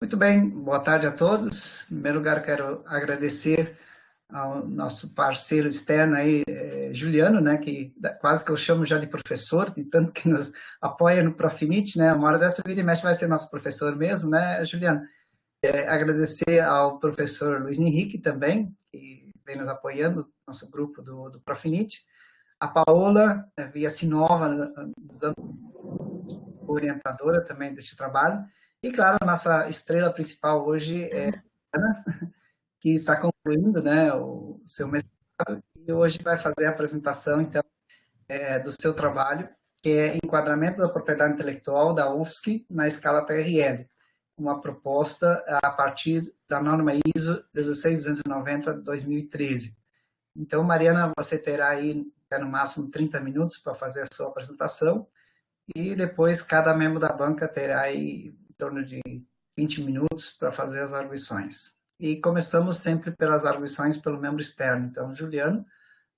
Muito bem, boa tarde a todos. Em primeiro lugar, quero agradecer ao nosso parceiro externo aí, Juliano, né, que quase que eu chamo já de professor, de tanto que nos apoia no Profinit, né, uma hora dessa vira e mexe vai ser nosso professor mesmo, né, Juliano? Agradecer ao professor Luiz Henrique também, que vem nos apoiando, nosso grupo do Profinit, a Paola, via Sinova, orientadora também deste trabalho, e claro, a nossa estrela principal hoje é a Ana, que está concluindo, né, o seu mestrado e hoje vai fazer a apresentação, então, do seu trabalho, que é Enquadramento da Propriedade Intelectual da UFSC na escala TRL, uma proposta a partir da norma ISO 16290-2013. Então, Mariana, você terá aí no máximo 30 minutos para fazer a sua apresentação e depois cada membro da banca terá aí em torno de 20 minutos para fazer as arguições. E começamos sempre pelas arguições pelo membro externo. Então, Juliano,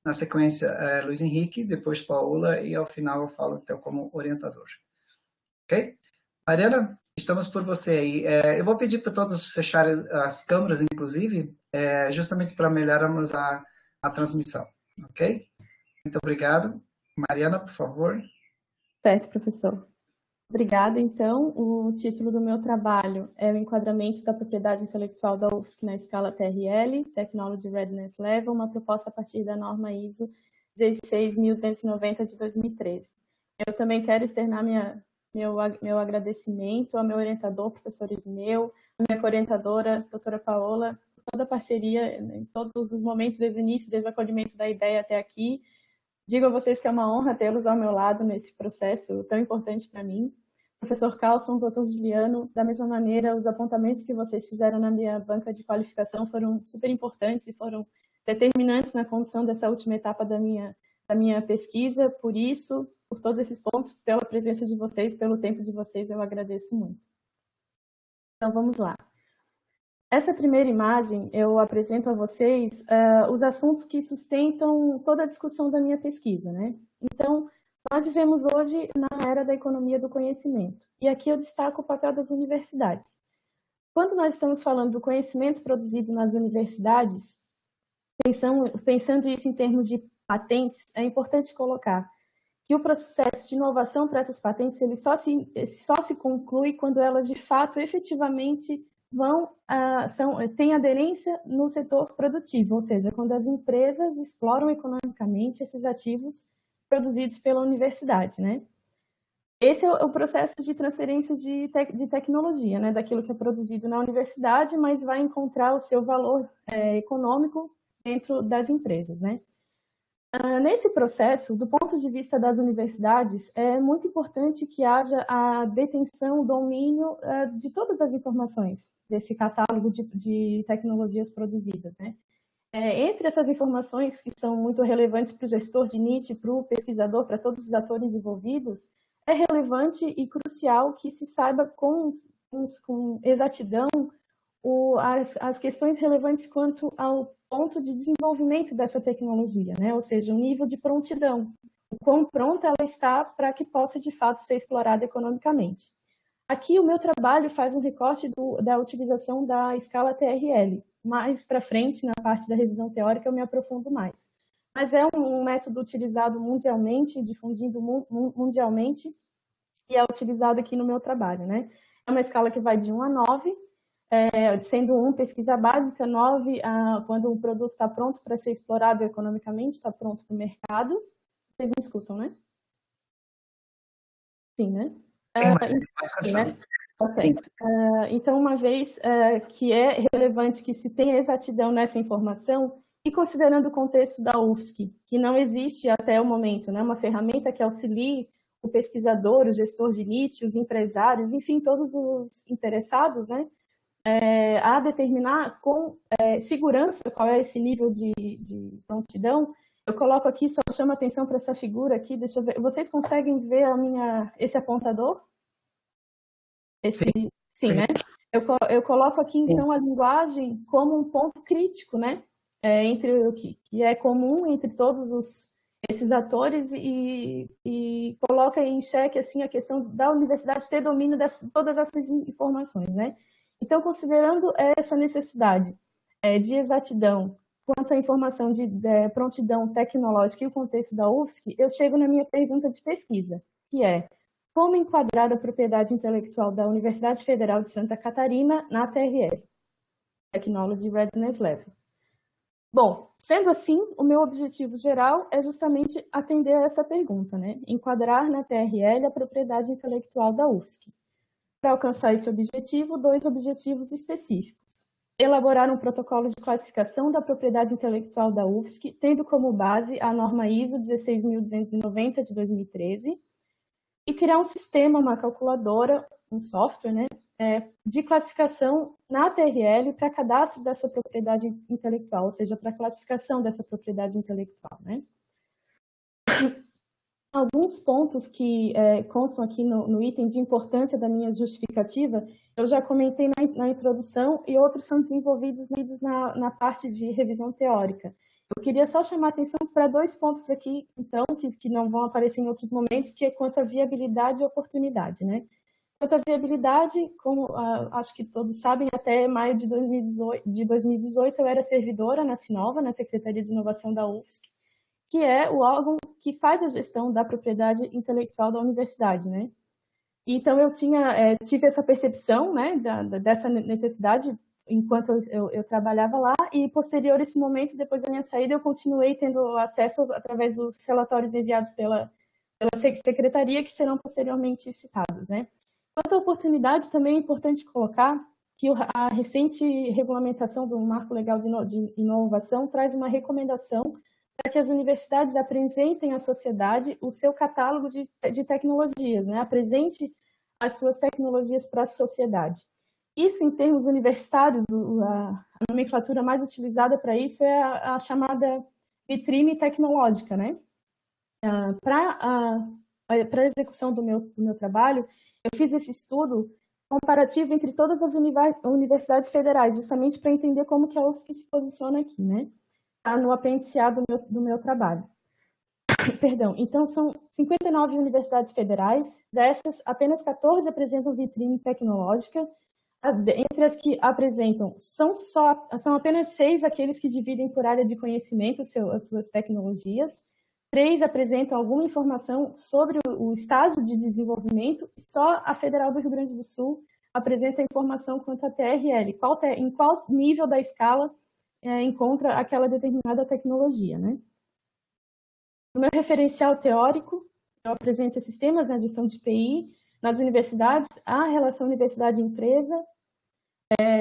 na sequência, Luiz Henrique, depois Paola, e ao final eu falo então como orientador. Ok? Mariana, estamos por você aí. Eu vou pedir para todos fecharem as câmeras, inclusive, justamente para melhorarmos a transmissão. Ok? Muito obrigado. Mariana, por favor. Certo, professor. Obrigada, então. O título do meu trabalho é o Enquadramento da Propriedade Intelectual da UFSC na escala TRL, Technology Readiness Level, uma proposta a partir da norma ISO 16290 de 2013. Eu também quero externar meu agradecimento ao meu orientador, professor Irineu, à minha co-orientadora, doutora Paola, por toda a parceria em todos os momentos, desde o início, desde o acolhimento da ideia até aqui. Digo a vocês que é uma honra tê-los ao meu lado nesse processo tão importante para mim. Professor Carlson, doutor Juliano, da mesma maneira, os apontamentos que vocês fizeram na minha banca de qualificação foram super importantes e foram determinantes na condução dessa última etapa da minha pesquisa. Por isso, por todos esses pontos, pela presença de vocês, pelo tempo de vocês, eu agradeço muito. Então, vamos lá. Essa primeira imagem, eu apresento a vocês os assuntos que sustentam toda a discussão da minha pesquisa, né? Então, nós vivemos hoje na era da economia do conhecimento. E aqui eu destaco o papel das universidades. Quando nós estamos falando do conhecimento produzido nas universidades, pensando isso em termos de patentes, é importante colocar que o processo de inovação para essas patentes ele só se conclui quando elas, de fato, efetivamente têm aderência no setor produtivo, ou seja, quando as empresas exploram economicamente esses ativos produzidos pela universidade, né? Esse é o processo de transferência de tecnologia, né? Daquilo que é produzido na universidade, mas vai encontrar o seu valor econômico dentro das empresas, né? Nesse processo, do ponto de vista das universidades, é muito importante que haja a detenção, o domínio de todas as informações desse catálogo de tecnologias produzidas, né? Entre essas informações que são muito relevantes para o gestor de NIT, para o pesquisador, para todos os atores envolvidos, é relevante e crucial que se saiba com exatidão as questões relevantes quanto ao ponto de desenvolvimento dessa tecnologia, né? Ou seja, o nível de prontidão, o quão pronta ela está para que possa, de fato, ser explorada economicamente. Aqui o meu trabalho faz um recorte da utilização da escala TRL. Mais para frente, na parte da revisão teórica, eu me aprofundo mais. Mas é um método utilizado mundialmente, difundido mundialmente, e é utilizado aqui no meu trabalho, né? É uma escala que vai de 1 a 9, sendo 1 pesquisa básica, 9 quando o produto está pronto para ser explorado economicamente, está pronto para o mercado. Vocês me escutam, né? Sim, né? Sim, né? Okay. Então, uma vez que é relevante que se tenha exatidão nessa informação, e considerando o contexto da UFSC, que não existe até o momento, né, uma ferramenta que auxilie o pesquisador, o gestor de NIT, os empresários, enfim, todos os interessados, né, a determinar com segurança qual é esse nível de prontidão. Eu coloco aqui, só chamo a atenção para essa figura aqui, deixa eu ver, vocês conseguem ver esse apontador? Sim, né? Eu coloco aqui, então, a linguagem como um ponto crítico, né? Entre o que é comum entre todos esses atores e coloca em xeque, assim, a questão da universidade ter domínio de todas essas informações, né? Então, considerando essa necessidade de exatidão quanto à informação de prontidão tecnológica e o contexto da UFSC, eu chego na minha pergunta de pesquisa, que é: como enquadrar a propriedade intelectual da Universidade Federal de Santa Catarina na TRL, Technology Readiness Level? Bom, sendo assim, o meu objetivo geral é justamente atender a essa pergunta, né? Enquadrar na TRL a propriedade intelectual da UFSC. Para alcançar esse objetivo, 2 objetivos específicos: elaborar um protocolo de classificação da propriedade intelectual da UFSC, tendo como base a norma ISO 16290 de 2013, e criar um sistema, uma calculadora, um software, né, de classificação na TRL para cadastro dessa propriedade intelectual, ou seja, para classificação dessa propriedade intelectual, né? Alguns pontos que constam aqui no item de importância da minha justificativa, eu já comentei na introdução, e outros são desenvolvidos na parte de revisão teórica. Eu queria só chamar a atenção para 2 pontos aqui, então, que não vão aparecer em outros momentos, que é quanto à viabilidade e oportunidade, né? Quanto à viabilidade, como acho que todos sabem, até maio de 2018 eu era servidora na Sinova, na Secretaria de Inovação da UFSC, que é o órgão que faz a gestão da propriedade intelectual da universidade, né? Então eu tive essa percepção, né, dessa necessidade enquanto eu trabalhava lá, e posterior a esse momento, depois da minha saída, eu continuei tendo acesso através dos relatórios enviados pela secretaria, que serão posteriormente citados, né? Quanto à oportunidade, também é importante colocar que a recente regulamentação do Marco Legal de Inovação traz uma recomendação para que as universidades apresentem à sociedade o seu catálogo de tecnologias, né? Apresente as suas tecnologias para a sociedade. Isso, em termos universitários, a nomenclatura mais utilizada para isso é a chamada vitrine tecnológica, né? Para a execução do meu trabalho, eu fiz esse estudo comparativo entre todas as universidades federais, justamente para entender como que a UFSC se posiciona aqui, né? No apêndice A do meu trabalho. Perdão, então são 59 universidades federais, dessas apenas 14 apresentam vitrine tecnológica. Entre as que apresentam, são apenas 6 aqueles que dividem por área de conhecimento as suas tecnologias. 3 apresentam alguma informação sobre o estágio de desenvolvimento, e só a Federal do Rio Grande do Sul apresenta informação quanto à TRL, em qual nível da escala encontra aquela determinada tecnologia, né? No meu referencial teórico, eu apresento esses temas na gestão de TI, nas universidades, a relação universidade-empresa,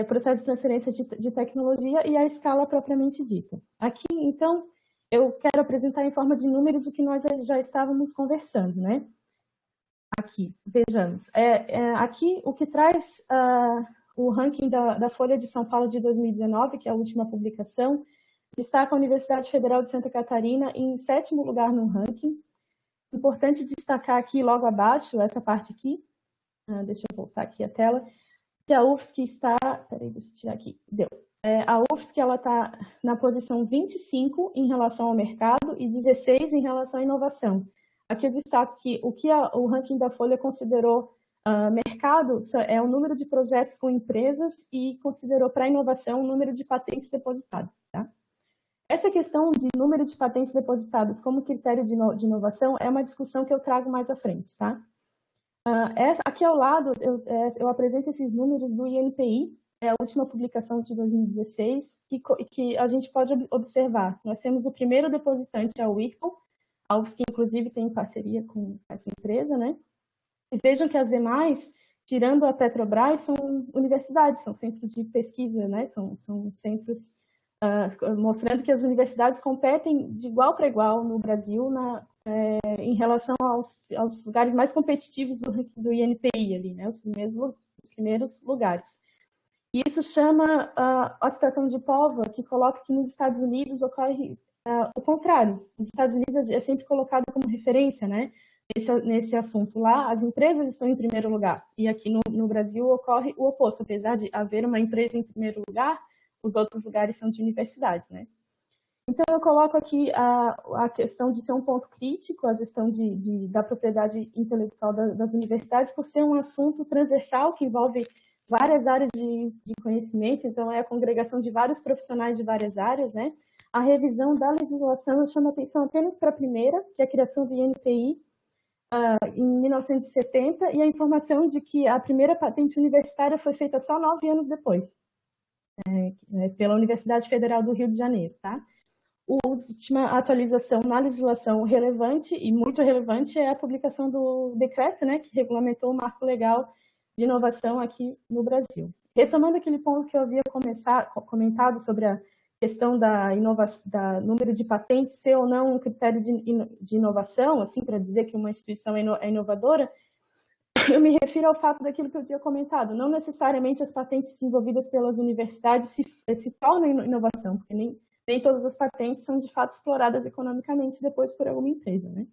processo de transferência de tecnologia e a escala propriamente dita. Aqui, então, eu quero apresentar em forma de números o que nós já estávamos conversando, né? Aqui, vejamos. Aqui, o que traz o ranking da Folha de São Paulo de 2019, que é a última publicação, destaca a Universidade Federal de Santa Catarina em 7º lugar no ranking. Importante destacar aqui, logo abaixo, essa parte aqui, deixa eu voltar aqui a tela, que a UFSC está, peraí, deixa eu tirar aqui, deu. A UFSC está na posição 25 em relação ao mercado e 16 em relação à inovação. Aqui eu destaco que o ranking da Folha considerou mercado é o número de projetos com empresas, e considerou para a inovação o número de patentes depositadas. Tá? Essa questão de número de patentes depositadas como critério de inovação é uma discussão que eu trago mais à frente. Tá? Aqui ao lado eu apresento esses números do INPI, é a última publicação de 2016, que a gente pode observar. Nós temos o primeiro depositante, a Whirlpool, a UFSC, inclusive, tem parceria com essa empresa, né? E vejam que as demais, tirando a Petrobras, são universidades, são centros de pesquisa, né? São centros mostrando que as universidades competem de igual para igual no Brasil em relação aos lugares mais competitivos do INPI ali, né? Os primeiros lugares. E isso chama a citação de Pova, que coloca que nos Estados Unidos ocorre o contrário. Os Estados Unidos é sempre colocado como referência, né? Nesse assunto lá, as empresas estão em primeiro lugar. E aqui no Brasil ocorre o oposto. Apesar de haver uma empresa em primeiro lugar, os outros lugares são de universidades, né? Então, eu coloco aqui a questão de ser um ponto crítico, a gestão da propriedade intelectual das universidades, por ser um assunto transversal que envolve várias áreas de conhecimento, então é a congregação de vários profissionais de várias áreas, né? A revisão da legislação chama atenção apenas para a primeira, que é a criação do INPI, em 1970, e a informação de que a primeira patente universitária foi feita só 9 anos depois, pela Universidade Federal do Rio de Janeiro, tá? A última atualização na legislação relevante, e muito relevante, é a publicação do decreto, né, que regulamentou o marco legal de inovação aqui no Brasil. Retomando aquele ponto que eu havia comentado sobre a questão da número de patentes ser ou não um critério de inovação, assim, para dizer que uma instituição é inovadora, eu me refiro ao fato daquilo que eu tinha comentado. Não necessariamente as patentes desenvolvidas pelas universidades se tornam inovação, porque nem todas as patentes são, de fato, exploradas economicamente depois por alguma empresa, né?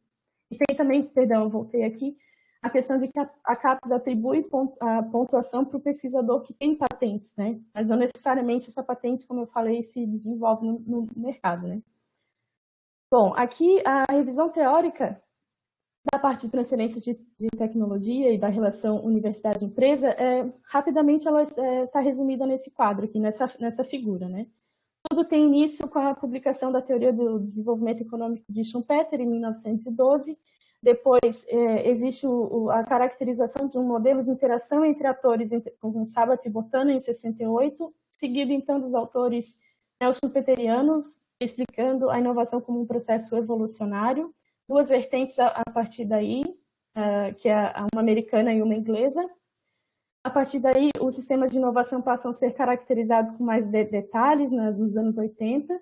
E tem também, perdão, eu voltei aqui, a questão de que a CAPES atribui a pontuação para o pesquisador que tem patentes, né? Mas não necessariamente essa patente, como eu falei, se desenvolve no mercado, né? Bom, aqui a revisão teórica da parte de transferência de tecnologia e da relação universidade-empresa, rapidamente ela está resumida nesse quadro aqui, nessa figura, né? Tudo tem início com a publicação da Teoria do Desenvolvimento Econômico de Schumpeter, em 1912. Depois, existe a caracterização de um modelo de interação entre atores, com Sabato e Botana, em 68, seguido, então, dos autores neo-schumpeterianos, explicando a inovação como um processo evolucionário. Duas vertentes a partir daí, que é uma americana e uma inglesa. A partir daí, os sistemas de inovação passam a ser caracterizados com mais detalhes, nos anos 80.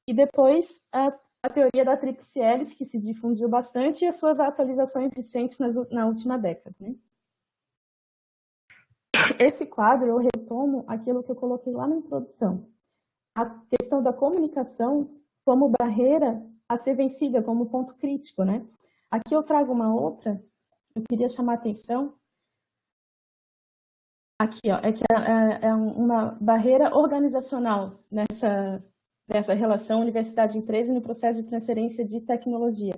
E depois, a teoria da tríplice hélice, que se difundiu bastante, e as suas atualizações recentes na última década, né? Esse quadro, eu retomo aquilo que eu coloquei lá na introdução. A questão da comunicação como barreira a ser vencida, como ponto crítico, né? Aqui eu trago uma outra, eu queria chamar a atenção. Aqui, ó, é que é uma barreira organizacional nessa relação universidade-empresa e no processo de transferência de tecnologia,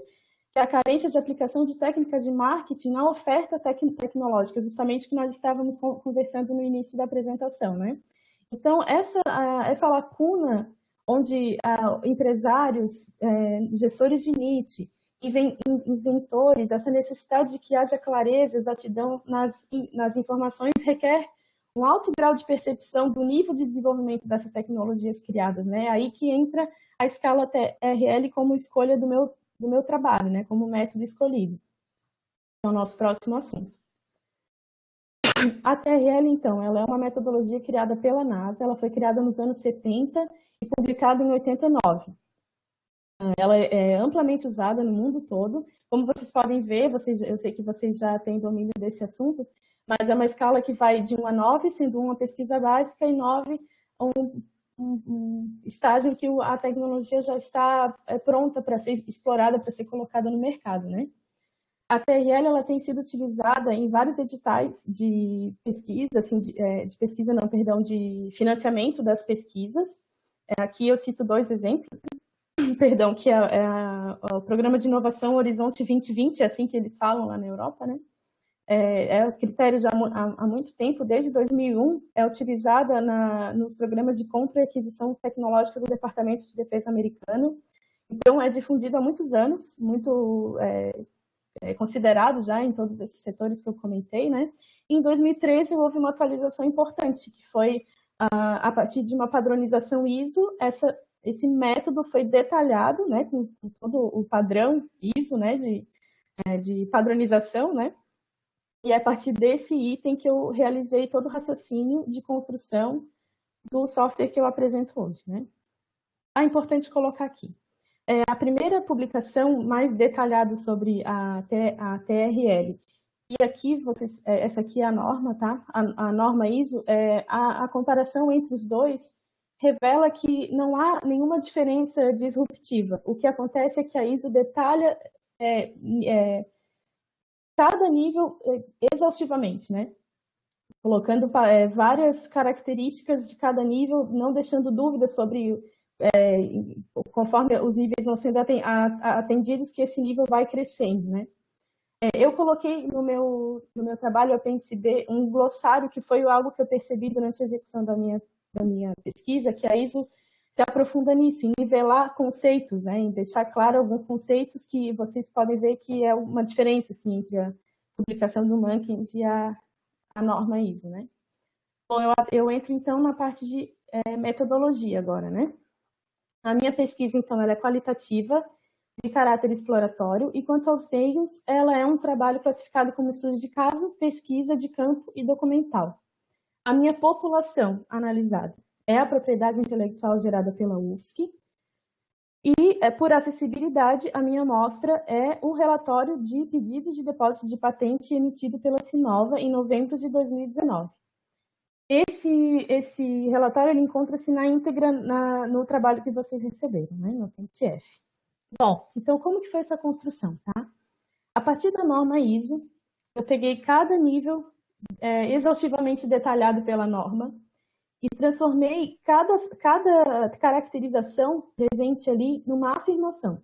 que é a carência de aplicação de técnicas de marketing na oferta tecnológica, justamente que nós estávamos conversando no início da apresentação, né? Então, essa lacuna onde empresários, gestores de NIT, inventores, essa necessidade de que haja clareza, exatidão nas informações requer um alto grau de percepção do nível de desenvolvimento dessas tecnologias criadas, né? Aí que entra a escala TRL como escolha do meu trabalho, né? Como método escolhido. É o nosso próximo assunto. A TRL, então, ela é uma metodologia criada pela NASA, ela foi criada nos anos 70 e publicada em 89. Ela é amplamente usada no mundo todo. Como vocês podem ver, eu sei que vocês já têm domínio desse assunto, mas é uma escala que vai de 1 a 9, sendo 1 a pesquisa básica e 9 um estágio em que a tecnologia já está pronta para ser explorada, para ser colocada no mercado, né? A TRL ela tem sido utilizada em vários editais de pesquisa, assim, de pesquisa não, perdão, de financiamento das pesquisas. Aqui eu cito 2 exemplos, perdão, que é o Programa de Inovação Horizonte 2020, é assim que eles falam lá na Europa, né? É o critério já há muito tempo, desde 2001, é utilizada nos programas de compra e aquisição tecnológica do Departamento de Defesa americano. Então, é difundido há muitos anos, muito considerado já em todos esses setores que eu comentei, né? Em 2013, houve uma atualização importante, que foi, a partir de uma padronização ISO, esse método foi detalhado, né, com todo o padrão ISO, né, de padronização, né? E é a partir desse item que eu realizei todo o raciocínio de construção do software que eu apresento hoje, né? É importante colocar aqui. A primeira publicação mais detalhada sobre a TRL, e aqui, essa aqui é a norma, tá? A norma ISO, a comparação entre os dois revela que não há nenhuma diferença disruptiva. O que acontece é que a ISO detalha cada nível exaustivamente, né? Colocando várias características de cada nível, não deixando dúvidas sobre, conforme os níveis vão sendo atendidos, que esse nível vai crescendo, né? Eu coloquei no meu trabalho, apêndice B, um glossário que foi algo que eu percebi durante a execução da minha pesquisa, que a ISO se aprofunda nisso, em nivelar conceitos, né, em deixar claro alguns conceitos que vocês podem ver que é uma diferença assim, entre a publicação do Mankins e a norma ISO. Né? Bom, eu entro então na parte de metodologia agora. Né? A minha pesquisa, então, ela é qualitativa, de caráter exploratório, e quanto aos meios, ela é um trabalho classificado como estudo de caso, pesquisa de campo e documental. A minha população analisada é a propriedade intelectual gerada pela UFSC, e, por acessibilidade, a minha amostra é o relatório de pedido de depósito de patente emitido pela Sinova em novembro de 2019. Esse relatório encontra-se na íntegra no trabalho que vocês receberam, né, no PNCF. Bom, então como que foi essa construção, tá? A partir da norma ISO, eu peguei cada nível exaustivamente detalhado pela norma e transformei cada caracterização presente ali numa afirmação.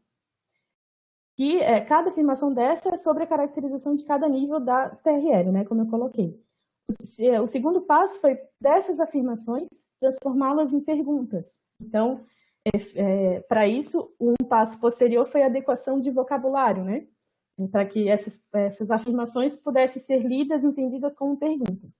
Que cada afirmação dessa é sobre a caracterização de cada nível da TRL, né, como eu coloquei. O segundo passo foi, dessas afirmações, transformá-las em perguntas. Então, para isso, um passo posterior foi a adequação de vocabulário, né? Para que essas afirmações pudessem ser lidas e entendidas como perguntas.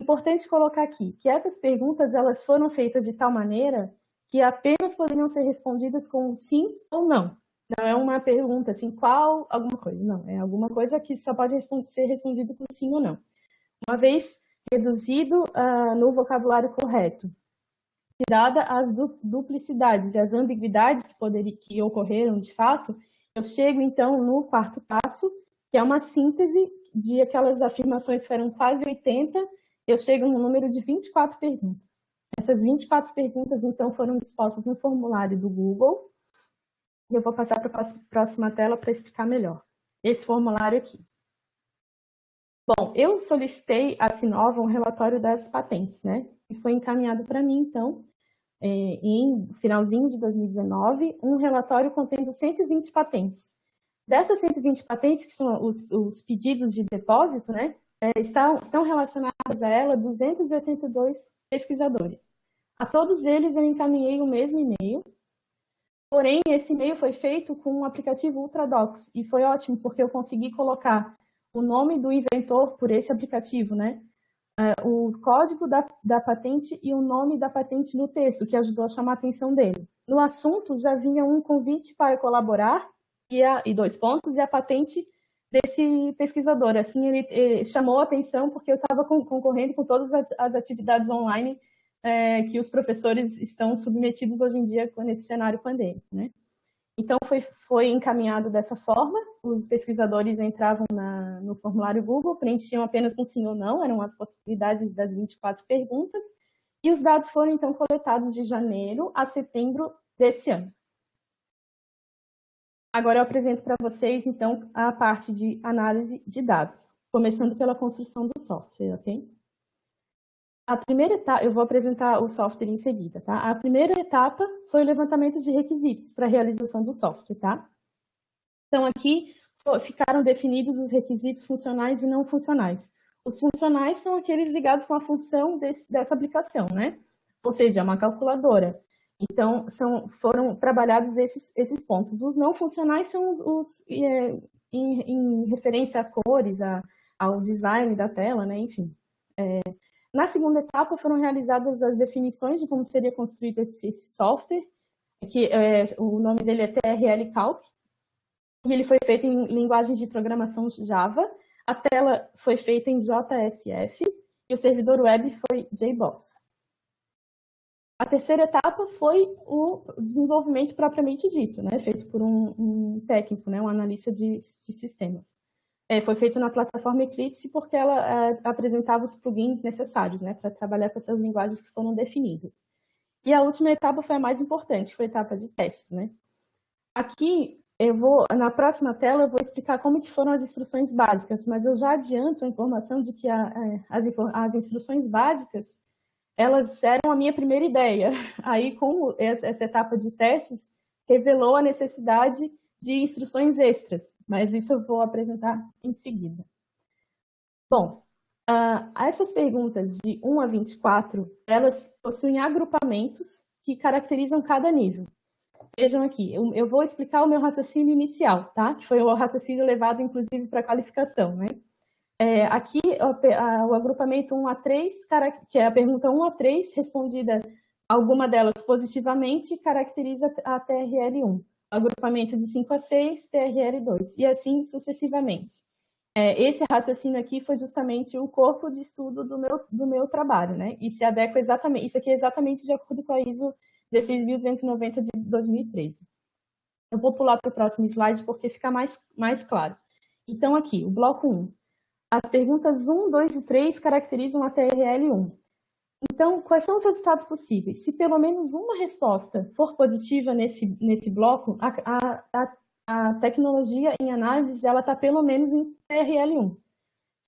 Importante colocar aqui que essas perguntas elas foram feitas de tal maneira que apenas poderiam ser respondidas com sim ou não. Não é uma pergunta assim, qual, alguma coisa. Não, é alguma coisa que só pode ser respondida com sim ou não. Uma vez reduzido no vocabulário correto, tirada as duplicidades e as ambiguidades que ocorreram de fato, eu chego então no quarto passo, que é uma síntese de aquelas afirmações que foram quase 80, eu chego no número de 24 perguntas. Essas 24 perguntas então foram dispostas no formulário do Google, e eu vou passar para a próxima tela para explicar melhor. Esse formulário aqui. Bom, eu solicitei à Sinova um relatório das patentes, né? E foi encaminhado para mim, então, em finalzinho de 2019, um relatório contendo 120 patentes. Dessas 120 patentes, que são os pedidos de depósito, né? Estão relacionados a ela 282 pesquisadores. A todos eles eu encaminhei o mesmo e-mail, porém esse e-mail foi feito com um aplicativo Ultradocs, e foi ótimo, porque eu consegui colocar o nome do inventor por esse aplicativo, né? O código da patente e o nome da patente no texto, que ajudou a chamar a atenção dele. No assunto, já vinha um convite para colaborar e 2 pontos, e a patente desse pesquisador. Assim, ele chamou a atenção porque eu estava concorrendo com todas as atividades online que os professores estão submetidos hoje em dia nesse cenário pandêmico, né? Então, foi encaminhado dessa forma, os pesquisadores entravam no formulário Google, preenchiam apenas com sim ou não, eram as possibilidades das 24 perguntas, e os dados foram, então, coletados de janeiro a setembro desse ano. Agora eu apresento para vocês, então, a parte de análise de dados, começando pela construção do software, ok? A primeira etapa, eu vou apresentar o software em seguida, tá? A primeira etapa foi o levantamento de requisitos para a realização do software, tá? Então, aqui ficaram definidos os requisitos funcionais e não funcionais. Os funcionais são aqueles ligados com a função dessa aplicação, né? Ou seja, uma calculadora. Então, foram trabalhados esses pontos. Os não funcionais são em referência a cores, ao design da tela, né? Enfim. Na segunda etapa, foram realizadas as definições de como seria construído esse software, que o nome dele é TRL Calc, e ele foi feito em linguagem de programação Java, a tela foi feita em JSF, e o servidor web foi JBoss. A terceira etapa foi o desenvolvimento propriamente dito, né, feito por um técnico, né, um analista de sistemas. Foi feito na plataforma Eclipse porque ela apresentava os plugins necessários, né, para trabalhar com essas linguagens que foram definidas. E a última etapa foi a mais importante, que foi a etapa de testes, né. Aqui, na próxima tela, eu vou explicar como que foram as instruções básicas, mas eu já adianto a informação de que as instruções básicas, elas eram a minha primeira ideia. Aí, com essa etapa de testes, revelou a necessidade de instruções extras, mas isso eu vou apresentar em seguida. Bom, essas perguntas de 1 a 24, elas possuem agrupamentos que caracterizam cada nível. Vejam aqui, eu vou explicar o meu raciocínio inicial, tá? Que foi o raciocínio levado, inclusive, para a qualificação, né? Aqui, o agrupamento 1 a 3, que é a pergunta 1 a 3, respondida alguma delas positivamente, caracteriza a TRL1. O agrupamento de 5 a 6, TRL2, e assim sucessivamente. Esse raciocínio aqui foi justamente o corpo de estudo do meu trabalho, né? E se adequa exatamente, isso aqui é exatamente de acordo com a ISO 16290 de 2013. Eu vou pular para o próximo slide porque fica mais claro. Então, aqui, o bloco 1. As perguntas 1, 2 e 3 caracterizam a TRL1. Então, quais são os resultados possíveis? Se pelo menos uma resposta for positiva nesse bloco, a tecnologia em análise ela está pelo menos em TRL1.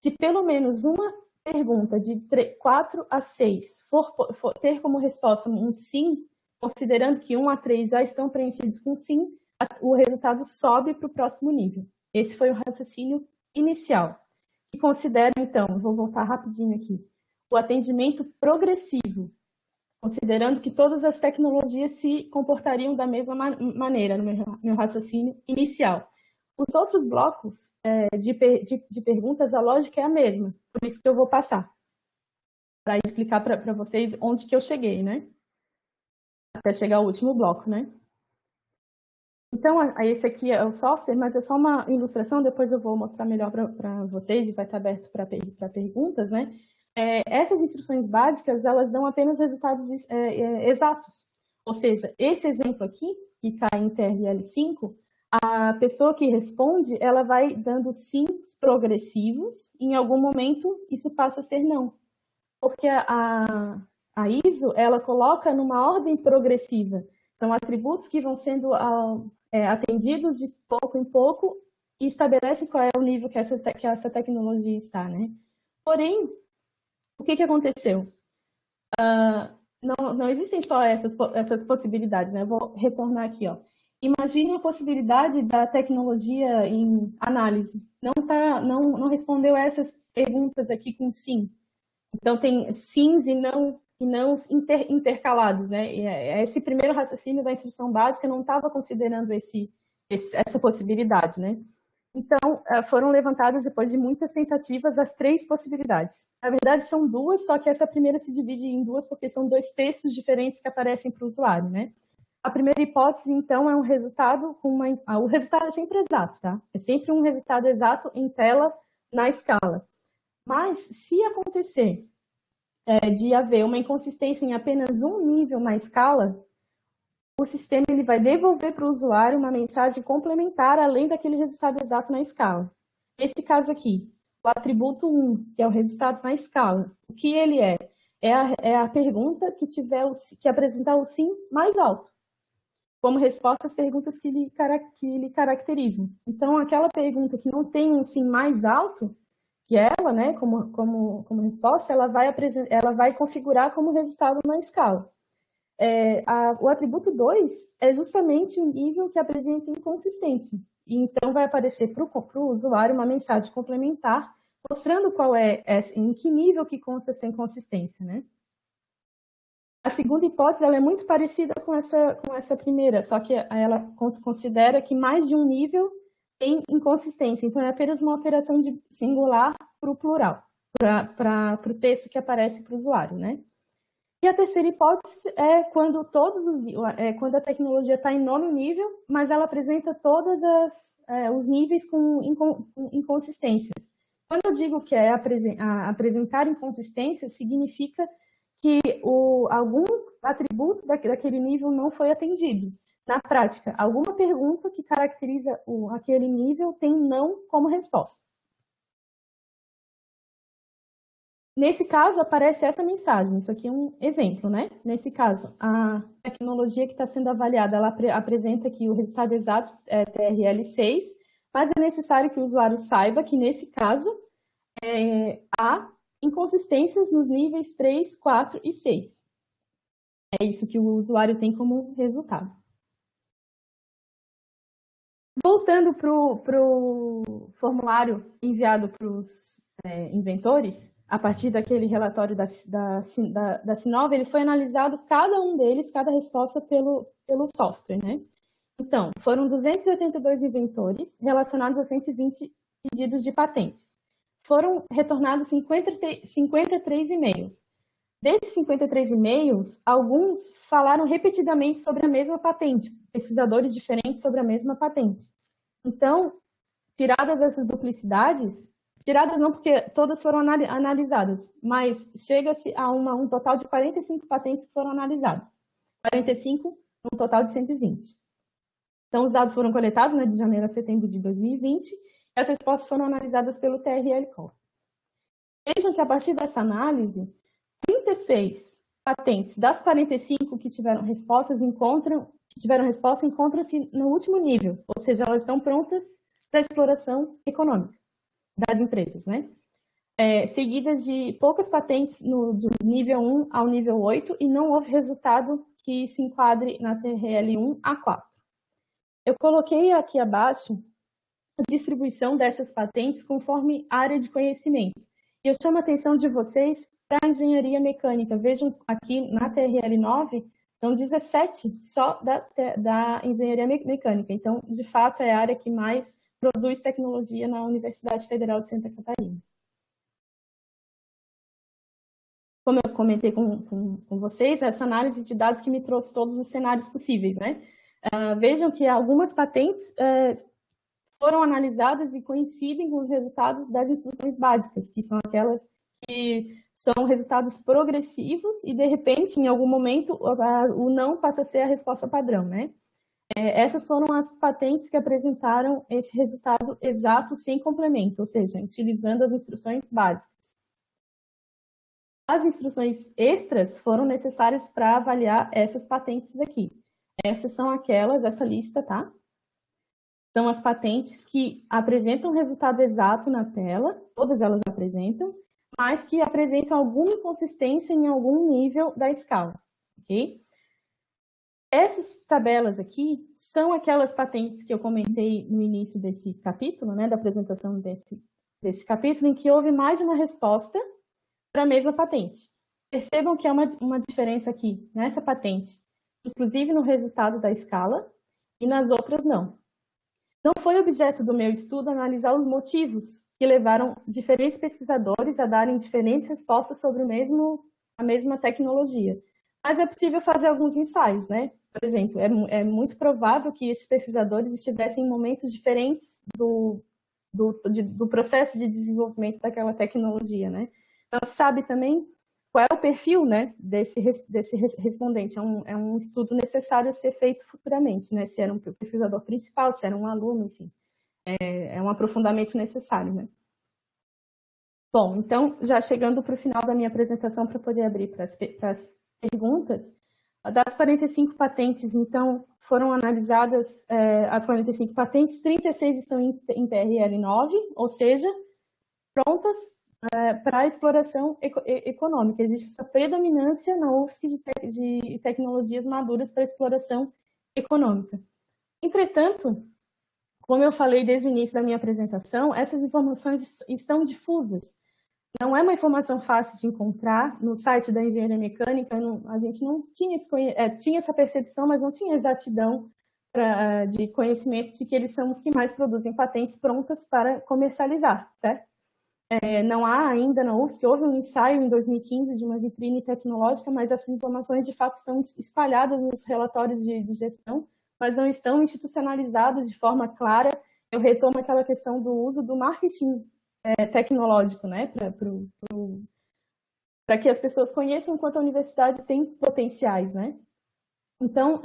Se pelo menos uma pergunta de 4 a 6 for ter como resposta um sim, considerando que 1 a 3 já estão preenchidos com sim, o resultado sobe para o próximo nível. Esse foi o raciocínio inicial, que considera, então, vou voltar rapidinho aqui, o atendimento progressivo, considerando que todas as tecnologias se comportariam da mesma maneira, no meu raciocínio inicial. Os outros blocos de perguntas, a lógica é a mesma, por isso que eu vou passar, para explicar para vocês onde que eu cheguei, né? Até chegar ao último bloco, né? Então, esse aqui é o software, mas é só uma ilustração, depois eu vou mostrar melhor para vocês e vai estar aberto para perguntas, né? Essas instruções básicas, elas dão apenas resultados exatos. Ou seja, esse exemplo aqui, que cai em TRL5, a pessoa que responde, ela vai dando sims progressivos, e em algum momento isso passa a ser não. Porque a ISO, ela coloca numa ordem progressiva. São atributos que vão sendo atendidos de pouco em pouco e estabelece qual é o nível que essa tecnologia está, né? Porém, o que aconteceu? Não existem só essas possibilidades, né? Eu vou retornar aqui, ó. Imagine a possibilidade da tecnologia em análise. Não respondeu essas perguntas aqui com sim. Então, tem sims e não intercalados, né? Esse primeiro raciocínio da instrução básica não estava considerando essa possibilidade, né? Então, foram levantadas, depois de muitas tentativas, as 3 possibilidades. Na verdade, são 2, só que essa primeira se divide em 2 porque são 2 textos diferentes que aparecem para o usuário, né? A primeira hipótese, então, é um resultado o resultado é sempre exato, tá? É sempre um resultado exato em tela na escala. Mas, se acontecer de haver uma inconsistência em apenas um nível na escala, o sistema ele vai devolver para o usuário uma mensagem complementar além daquele resultado exato na escala. Nesse caso aqui, o atributo 1, que é o resultado na escala, o que ele é? É a pergunta que apresentar o sim mais alto, como resposta às perguntas que lhe caracterizam. Então, aquela pergunta que não tem um sim mais alto, que ela, né, como resposta, ela vai configurar como resultado na escala. O atributo 2 é justamente o nível que apresenta inconsistência. E então vai aparecer para o usuário uma mensagem complementar mostrando em que nível que consta essa inconsistência, né? A segunda hipótese ela é muito parecida com essa primeira, só que ela considera que mais de um nível tem inconsistência. Então, é apenas uma alteração de singular para o plural, para o texto que aparece para o usuário, né? E a terceira hipótese é quando quando a tecnologia está em nono nível, mas ela apresenta todos os níveis com inconsistência. Quando eu digo que é apresentar inconsistência, significa que algum atributo daquele nível não foi atendido. Na prática, alguma pergunta que caracteriza aquele nível tem não como resposta. Nesse caso, aparece essa mensagem. Isso aqui é um exemplo, né? Nesse caso, a tecnologia que está sendo avaliada, ela apresenta que o resultado exato é TRL6, mas é necessário que o usuário saiba que, nesse caso, há inconsistências nos níveis 3, 4 e 6. É isso que o usuário tem como resultado. Voltando para o formulário enviado para os inventores, a partir daquele relatório da Sinova, ele foi analisado cada um deles, cada resposta pelo software, né? Então, foram 282 inventores relacionados a 120 pedidos de patentes. Foram retornados 53 e-mails. Desses 53 e-mails, alguns falaram repetidamente sobre a mesma patente, pesquisadores diferentes sobre a mesma patente. Então, tiradas essas duplicidades, tiradas não porque todas foram analisadas, mas chega-se a um total de 45 patentes que foram analisadas. 45 num total de 120. Então, os dados foram coletados, né, de janeiro a setembro de 2020, e as respostas foram analisadas pelo TRL-COL. Vejam que, a partir dessa análise, 36 patentes das 45 que tiveram resposta encontram-se no último nível, ou seja, elas estão prontas para a exploração econômica das empresas, né? Seguidas de poucas patentes do nível 1 ao nível 8, e não houve resultado que se enquadre na TRL1 a 4. Eu coloquei aqui abaixo a distribuição dessas patentes conforme área de conhecimento. E eu chamo a atenção de vocês para a engenharia mecânica. Vejam aqui na TRL9, são 17 só da engenharia mecânica. Então, de fato, é a área que mais produz tecnologia na Universidade Federal de Santa Catarina. Como eu comentei com vocês, essa análise de dados que me trouxe todos os cenários possíveis, né? Vejam que algumas patentes foram analisadas e coincidem com os resultados das instruções básicas, que são aquelas que são resultados progressivos e, de repente, em algum momento, o não passa a ser a resposta padrão, né? Essas foram as patentes que apresentaram esse resultado exato sem complemento, ou seja, utilizando as instruções básicas. As instruções extras foram necessárias para avaliar essas patentes aqui. Essas são aquelas, essa lista, tá? São as patentes que apresentam o resultado exato na tela, todas elas apresentam, mas que apresentam alguma inconsistência em algum nível da escala, ok? Essas tabelas aqui são aquelas patentes que eu comentei no início desse capítulo, né, da apresentação desse capítulo, em que houve mais de uma resposta para a mesma patente. Percebam que há uma diferença aqui nessa patente, inclusive no resultado da escala, e nas outras não. Não foi objeto do meu estudo analisar os motivos que levaram diferentes pesquisadores a darem diferentes respostas sobre a mesma tecnologia. Mas é possível fazer alguns ensaios, né? Por exemplo, é muito provável que esses pesquisadores estivessem em momentos diferentes do processo de desenvolvimento daquela tecnologia, né? Então, se sabe também qual é o perfil, né, desse respondente. É um estudo necessário a ser feito futuramente, né? Se era um pesquisador principal, se era um aluno, enfim. É um aprofundamento necessário, né? Bom, então, já chegando para o final da minha apresentação, para poder abrir para as perguntas, das 45 patentes, então, foram analisadas as 45 patentes, 36 estão em TRL9, ou seja, prontas para a exploração econômica. Existe essa predominância na UFSC de tecnologias maduras para exploração econômica. Entretanto, como eu falei desde o início da minha apresentação, essas informações estão difusas. Não é uma informação fácil de encontrar no site da engenharia mecânica. A gente não tinha, tinha essa percepção, mas não tinha exatidão de conhecimento de que eles são os que mais produzem patentes prontas para comercializar, certo? Não há ainda na UFSC, houve um ensaio em 2015 de uma vitrine tecnológica, mas essas informações de fato estão espalhadas nos relatórios de gestão, mas não estão institucionalizadas de forma clara. Eu retomo aquela questão do uso do marketing tecnológico, né, para que as pessoas conheçam quanto a universidade tem potenciais, né. Então,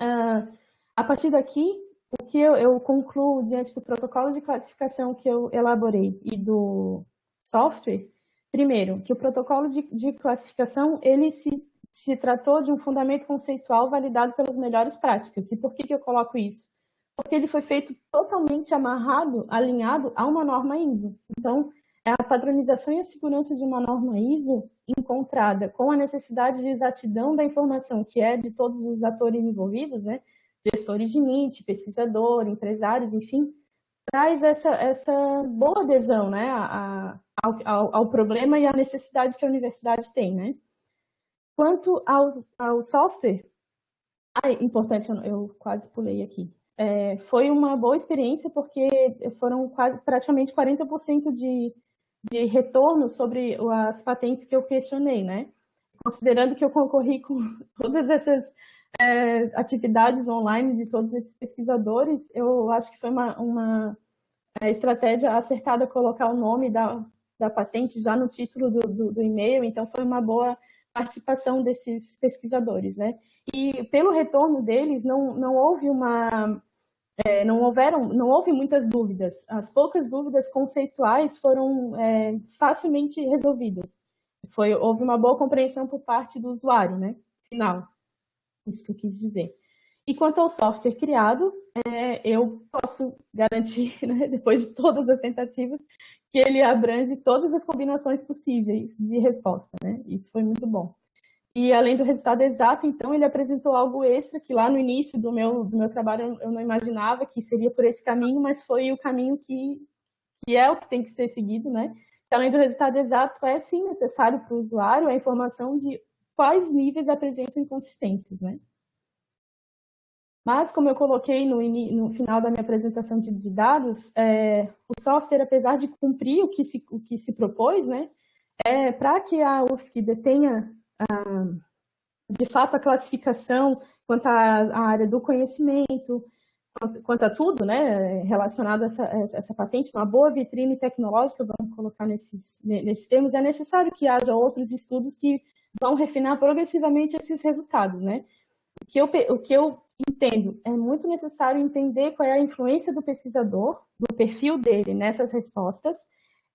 a partir daqui, o que eu concluo diante do protocolo de classificação que eu elaborei e do software, primeiro, que o protocolo de classificação, ele se tratou de um fundamento conceitual validado pelas melhores práticas. E por que eu coloco isso? Porque ele foi feito totalmente amarrado, alinhado a uma norma ISO. Então, a padronização e a segurança de uma norma ISO encontrada com a necessidade de exatidão da informação, que é de todos os atores envolvidos, né? Gestores de NIT, pesquisador, empresários, enfim, traz essa boa adesão, né, ao problema e à necessidade que a universidade tem, né. Quanto ao software, importante, eu quase pulei aqui. Foi uma boa experiência porque foram praticamente 40% de retorno sobre as patentes que eu questionei, né? Considerando que eu concorri com todas essas atividades online de todos esses pesquisadores, eu acho que foi uma estratégia acertada colocar o nome da patente já no título do e-mail, então foi uma boa participação desses pesquisadores, né? E pelo retorno deles, não houve não houve muitas dúvidas. As poucas dúvidas conceituais foram facilmente resolvidas. Houve uma boa compreensão por parte do usuário, né? Final, isso que eu quis dizer. E quanto ao software criado, eu posso garantir, né, depois de todas as tentativas, que ele abrange todas as combinações possíveis de resposta, né? Isso foi muito bom. E além do resultado exato, então, ele apresentou algo extra que lá no início do meu trabalho eu não imaginava que seria por esse caminho, mas foi o caminho que é o que tem que ser seguido, né? Que, além do resultado exato, é sim necessário para o usuário a informação de quais níveis apresentam inconsistências, né? Mas, como eu coloquei no final da minha apresentação de dados, o software, apesar de cumprir o que se propôs, né, para que a UFSC detenha, de fato, a classificação quanto à área do conhecimento, quanto a tudo, né, relacionado a essa patente, uma boa vitrine tecnológica, vamos colocar nesses termos, é necessário que haja outros estudos que vão refinar progressivamente esses resultados, né? O que eu entendo, é muito necessário entender qual é a influência do pesquisador, do perfil dele nessas respostas.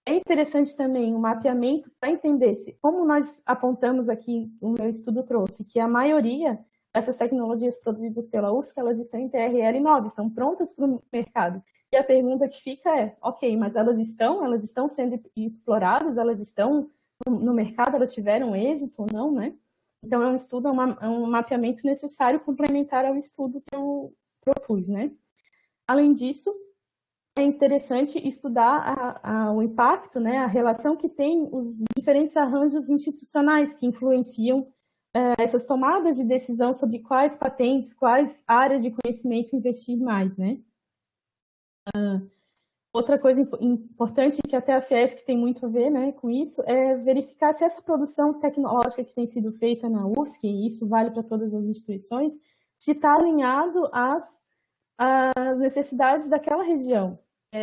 É interessante também o mapeamento para entender se, como nós apontamos aqui, o meu estudo trouxe, que a maioria dessas tecnologias produzidas pela UFSC, elas estão em TRL 9, estão prontas para o mercado. E a pergunta que fica é, ok, mas elas estão sendo exploradas, elas estão no mercado, elas tiveram êxito ou não, né? Então, é um estudo, é um mapeamento necessário complementar ao estudo que eu propus, né? Além disso, é interessante estudar o impacto, né, a relação que tem os diferentes arranjos institucionais que influenciam essas tomadas de decisão sobre quais patentes, quais áreas de conhecimento investir mais, né? Outra coisa importante, que até a Fiesc tem muito a ver, né, com isso, é verificar se essa produção tecnológica que tem sido feita na UFSC, e isso vale para todas as instituições, se está alinhado às necessidades daquela região.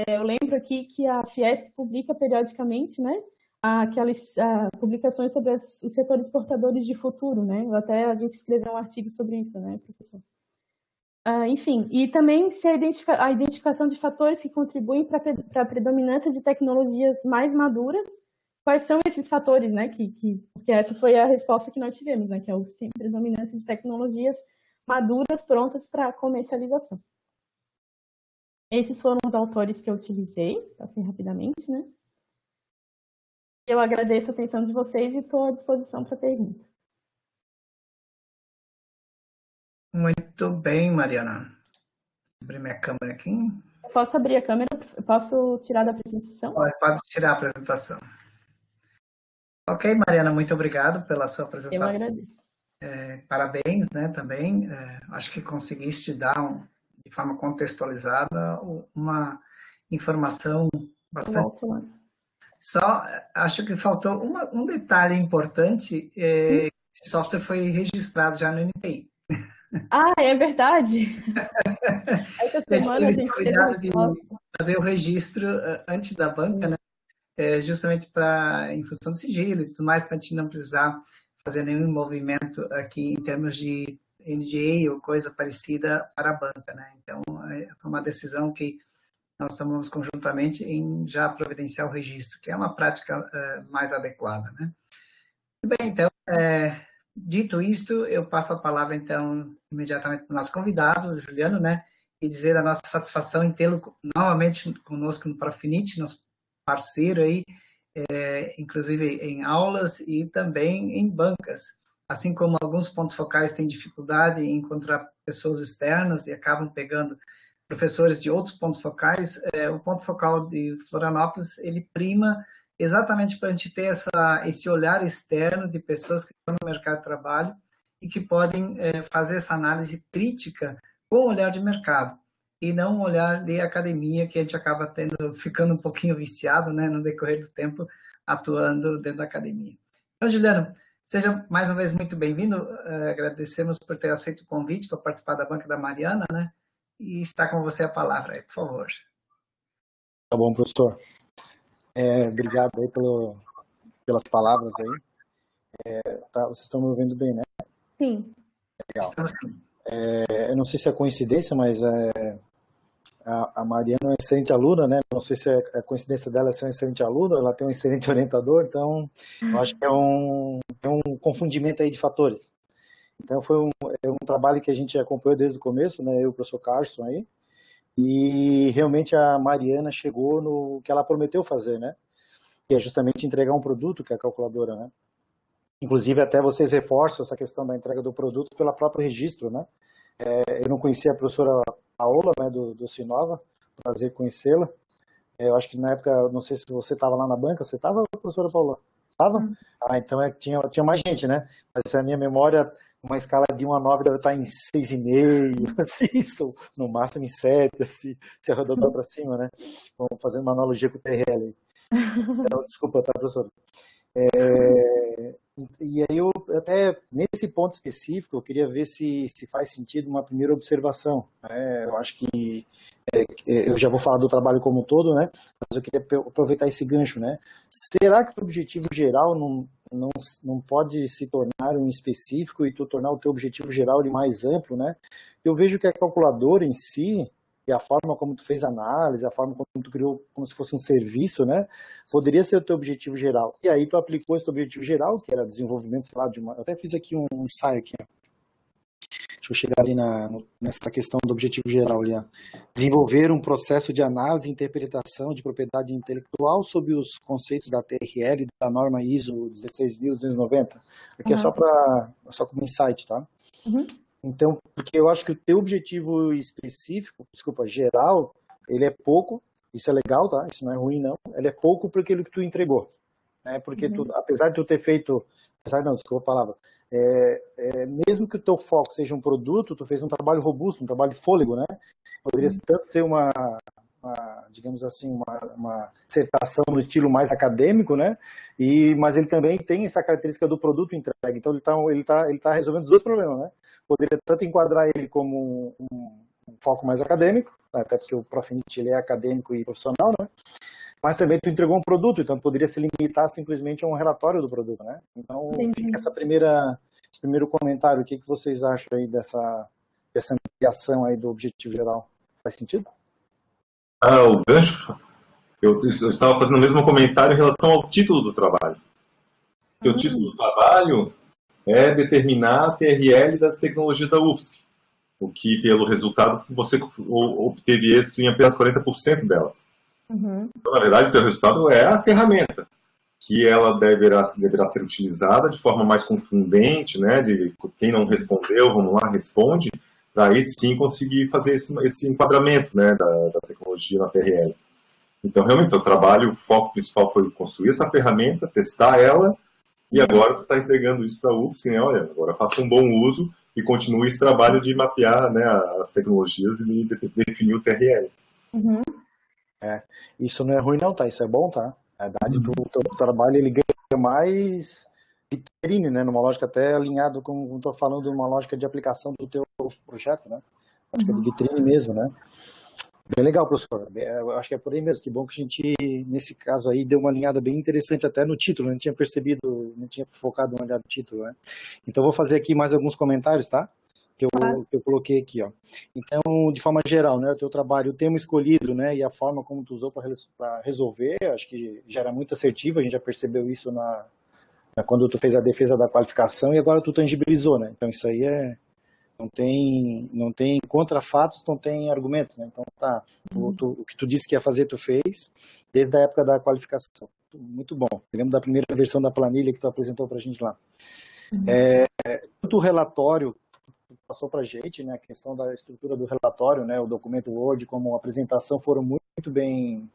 Eu lembro aqui que a Fiesc publica periodicamente, né, aquelas publicações sobre os setores portadores de futuro, né? Até a gente escreveu um artigo sobre isso, né, professor? Enfim, e também se a identificação de fatores que contribuem para a predominância de tecnologias mais maduras. Quais são esses fatores, né? Porque essa foi a resposta que nós tivemos, né? Que é a predominância de tecnologias maduras prontas para comercialização. Esses foram os autores que eu utilizei, assim, rapidamente, né? Eu agradeço a atenção de vocês e estou à disposição para perguntas. Muito bem, Mariana. Vou abrir minha câmera aqui. Eu posso abrir a câmera? Eu posso tirar da apresentação? Pode tirar a apresentação. Ok, Mariana, muito obrigado pela sua apresentação. Eu agradeço. Parabéns, né, também. Acho que conseguiste dar, de forma contextualizada, uma informação bastante... Só acho que faltou um detalhe importante, esse software foi registrado já no NPI. É verdade. Essa semana a gente cuidado de fazer o registro antes da banca, né? Justamente em função do sigilo e tudo mais, para a gente não precisar fazer nenhum movimento aqui em termos de NDA ou coisa parecida para a banca, né? Então, foi uma decisão que nós tomamos conjuntamente em já providenciar o registro, que é uma prática mais adequada, né? Muito bem, então, dito isto, eu passo a palavra, então, imediatamente para o nosso convidado, Juliano, né? E dizer a nossa satisfação em tê-lo novamente conosco no Profinit, nosso parceiro aí, inclusive em aulas e também em bancas. Assim como alguns pontos focais têm dificuldade em encontrar pessoas externas e acabam pegando professores de outros pontos focais, o ponto focal de Florianópolis, ele prima exatamente para a gente ter esse olhar externo de pessoas que estão no mercado de trabalho e que podem fazer essa análise crítica com o olhar de mercado e não um olhar de academia que a gente acaba ficando um pouquinho viciado, né, no decorrer do tempo, atuando dentro da academia. Então, Juliano, seja mais uma vez muito bem-vindo. Agradecemos por ter aceito o convite para participar da banca da Mariana, né? E está com você a palavra aí, por favor. Tá bom, professor. Obrigado aí pelas palavras aí. Vocês estão me ouvindo bem, né? Sim. Legal. Eu não sei se é coincidência, mas a Mariana é uma excelente aluna, né? Não sei se a coincidência dela é ser uma excelente aluna, ela tem um excelente orientador, então eu acho que é um confundimento aí de fatores. Então foi um trabalho que a gente acompanhou desde o começo, né? Eu e o professor Carson aí, e realmente a Mariana chegou no que ela prometeu fazer, né? Que é justamente entregar um produto, que é a calculadora, né? Inclusive até vocês reforçam essa questão da entrega do produto pelo próprio registro, né? Eu não conhecia a professora Paola, né, do Sinova, prazer conhecê-la. Eu acho que na época, não sei se você estava lá na banca, você estava, professora Paola? Estava? Então tinha mais gente, né? Mas essa é a minha memória, uma escala de 1 a 9 deve estar em 6,5, assim, no máximo em 7, assim, se arredondar para cima, né? Vamos fazendo uma analogia com o TRL. Então, desculpa, tá, professora? E aí eu até nesse ponto específico eu queria ver se faz sentido uma primeira observação, né? Eu acho que eu já vou falar do trabalho como um todo, né? Mas eu queria aproveitar esse gancho, né? Será que o objetivo geral não pode se tornar um específico e tu tornar o teu objetivo geral de mais amplo, né? Eu vejo que a calculadora em si e a forma como tu fez a análise, a forma como tu criou como se fosse um serviço, né? Poderia ser o teu objetivo geral. E aí tu aplicou esse teu objetivo geral, que era desenvolvimento, sei lá, eu até fiz aqui um ensaio aqui, ó. Deixa eu chegar ali nessa questão do objetivo geral ali, ó. Desenvolver um processo de análise e interpretação de propriedade intelectual sob os conceitos da TRL e da norma ISO 16290. Aqui é só como insight, tá? Uhum. Então, porque eu acho que o teu objetivo específico, geral, ele é pouco, isso é legal, tá? Isso não é ruim, não. Ele é pouco por aquilo que tu entregou, né? Porque apesar de tu ter feito, desculpa a palavra, mesmo que o teu foco seja um produto, tu fez um trabalho robusto, um trabalho de fôlego, né? Poderia tanto ser digamos assim, uma dissertação no estilo mais acadêmico, né? Mas ele também tem essa característica do produto entregue. Então ele tá resolvendo os dois problemas, né? Poderia tanto enquadrar ele como um foco mais acadêmico, até porque o Profinit ele é acadêmico e profissional, né? Mas também tu entregou um produto, então poderia se limitar simplesmente a um relatório do produto, né? Então fica esse primeiro comentário. O que vocês acham aí dessa ampliação aí do objetivo geral? Faz sentido? O gancho, eu estava fazendo o mesmo comentário em relação ao título do trabalho. Porque o título do trabalho é determinar a TRL das tecnologias da UFSC, o que, pelo resultado, você obteve êxito em apenas 40% delas. Então, na verdade, o teu resultado é a ferramenta, que ela deverá ser utilizada de forma mais contundente, né, de quem não respondeu, vamos lá, responde, para aí sim conseguir fazer esse enquadramento, né, da tecnologia na TRL. Então, realmente, o foco principal foi construir essa ferramenta, testar ela, e agora tu está entregando isso para a UFSC, né? Olha, agora faça um bom uso e continue esse trabalho de mapear, né, as tecnologias e definir o TRL. Isso não é ruim não, tá? Isso é bom, tá? Na verdade, o teu trabalho ele ganha mais vitrine, né? Numa lógica até alinhado com, como estou falando, uma lógica de aplicação do teu projeto, né? Acho que é de vitrine mesmo, né? Bem legal, professor. Eu acho que é por aí mesmo. Que bom que a gente, nesse caso aí, deu uma alinhada bem interessante até no título. Não tinha percebido, não tinha focado uma olhada no título, né? Então, vou fazer aqui mais alguns comentários, tá? Que eu coloquei aqui, ó. Então, de forma geral, né? O teu trabalho, o tema escolhido, né? E a forma como tu usou para resolver, acho que já era muito assertivo. A gente já percebeu isso quando tu fez a defesa da qualificação e agora tu tangibilizou, né? Então, isso aí não tem contra fatos, não tem argumentos, né? Então tá, o que tu disse que ia fazer, tu fez, desde a época da qualificação. Muito bom. Eu lembro da primeira versão da planilha que tu apresentou pra gente lá. O relatório, tu passou para a gente, né, a questão da estrutura do relatório, né, o documento Word como apresentação foram muito bem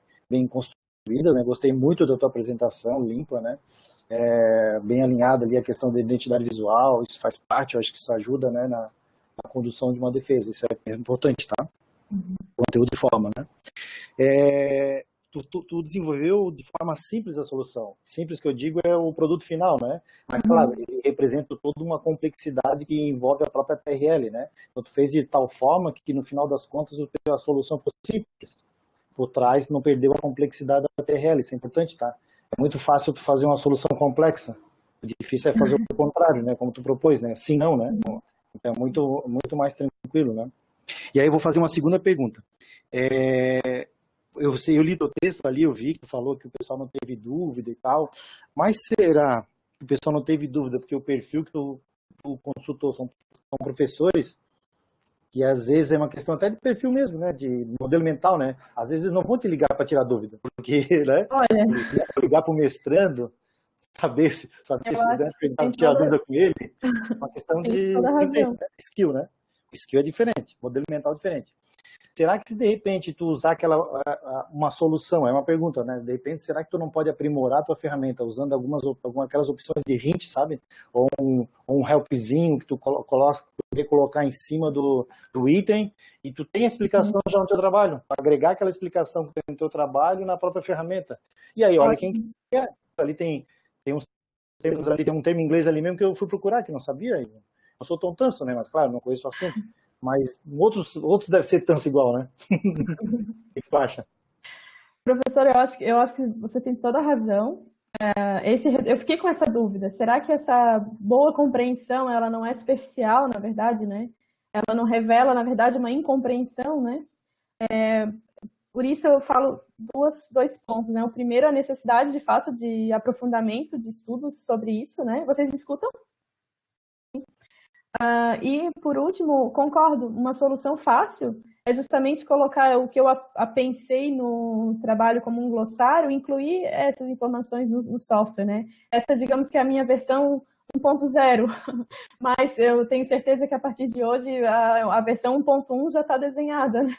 construídas, né, gostei muito da tua apresentação, limpa, né, bem alinhada ali a questão da identidade visual, isso faz parte, eu acho que isso ajuda, né, na condução de uma defesa, isso é importante, tá? Conteúdo e forma, né? Tu desenvolveu de forma simples a solução. Simples que eu digo é o produto final, né? Mas, claro, ele representa toda uma complexidade que envolve a própria TRL, né? Então, tu fez de tal forma que no final das contas a solução fosse simples. Por trás não perdeu a complexidade da TRL, isso é importante, tá? É muito fácil tu fazer uma solução complexa. O difícil é fazer o contrário, né? Como tu propôs, né? Sim, não, né? Então é muito mais tranquilo, né? E aí eu vou fazer uma segunda pergunta. Eu li do texto ali, eu vi que tu falou que o pessoal não teve dúvida e tal, mas será que o pessoal não teve dúvida porque o perfil que tu consultou são professores que às vezes é uma questão até de perfil mesmo, né, de modelo mental, né? Às vezes não vão te ligar para tirar dúvida, porque, né, eles vão ligar para o mestrando, saber se tirar dúvida com ele, é uma questão de skill, né? O skill é diferente, modelo mental é diferente. Será que se de repente tu usar uma solução, é uma pergunta, né? De repente, será que tu não pode aprimorar a tua ferramenta usando aquelas opções de hint, sabe? Ou um helpzinho que tu poder colocar em cima do item e tu tem a explicação já no teu trabalho, agregar aquela explicação que tem no teu trabalho na própria ferramenta. E aí, olha quem quer. Ali tem uns termos ali, tem um termo em inglês ali mesmo que eu fui procurar, que não sabia. Não sou tão tanso, né? Mas claro, não conheço o assunto. Mas outros devem ser tanto igual, né? O que tu acha? Professor, eu acho que você tem toda a razão. Eu fiquei com essa dúvida. Será que essa boa compreensão, ela não é superficial, na verdade, né? Ela não revela, na verdade, uma incompreensão, né? Por isso eu falo dois pontos, né? O primeiro, a necessidade, de fato, de aprofundamento de estudos sobre isso, né? Vocês me escutam? E, por último, concordo, uma solução fácil é justamente colocar o que eu pensei no trabalho como um glossário, incluir essas informações no software, né? Essa, digamos que é a minha versão 1.0, mas eu tenho certeza que a partir de hoje a versão 1.1 já está desenhada, né?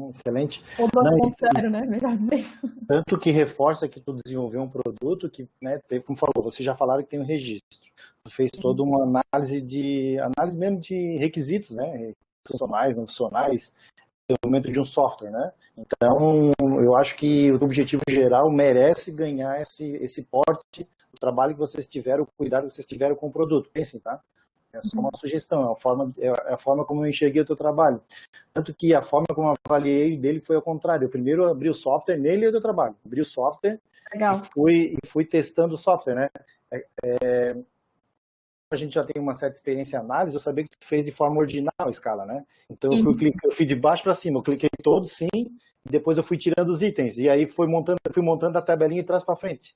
Excelente. Ou 2.0, né? Melhor dizer. Tanto que reforça que tu desenvolveu um produto que, né, como falou, vocês já falaram que tem um registro. Tu fez toda uma análise mesmo de requisitos, né? Funcionais, não funcionais, desenvolvimento de um software, né? Então, eu acho que o objetivo geral merece ganhar esse porte, o trabalho que vocês tiveram, o cuidado que vocês tiveram com o produto. Pensem, tá? É só uma sugestão, é a forma como eu enxerguei o teu trabalho. Tanto que a forma como eu avaliei dele foi ao contrário. Eu primeiro abri o software nele e o teu trabalho. Abri o software e fui testando o software, né? A gente já tem uma certa experiência em análise, eu sabia que tu fez de forma ordinal a escala, né? Então eu fui de baixo para cima, eu cliquei todos, sim, e depois eu fui tirando os itens. E aí fui montando a tabelinha de trás para frente.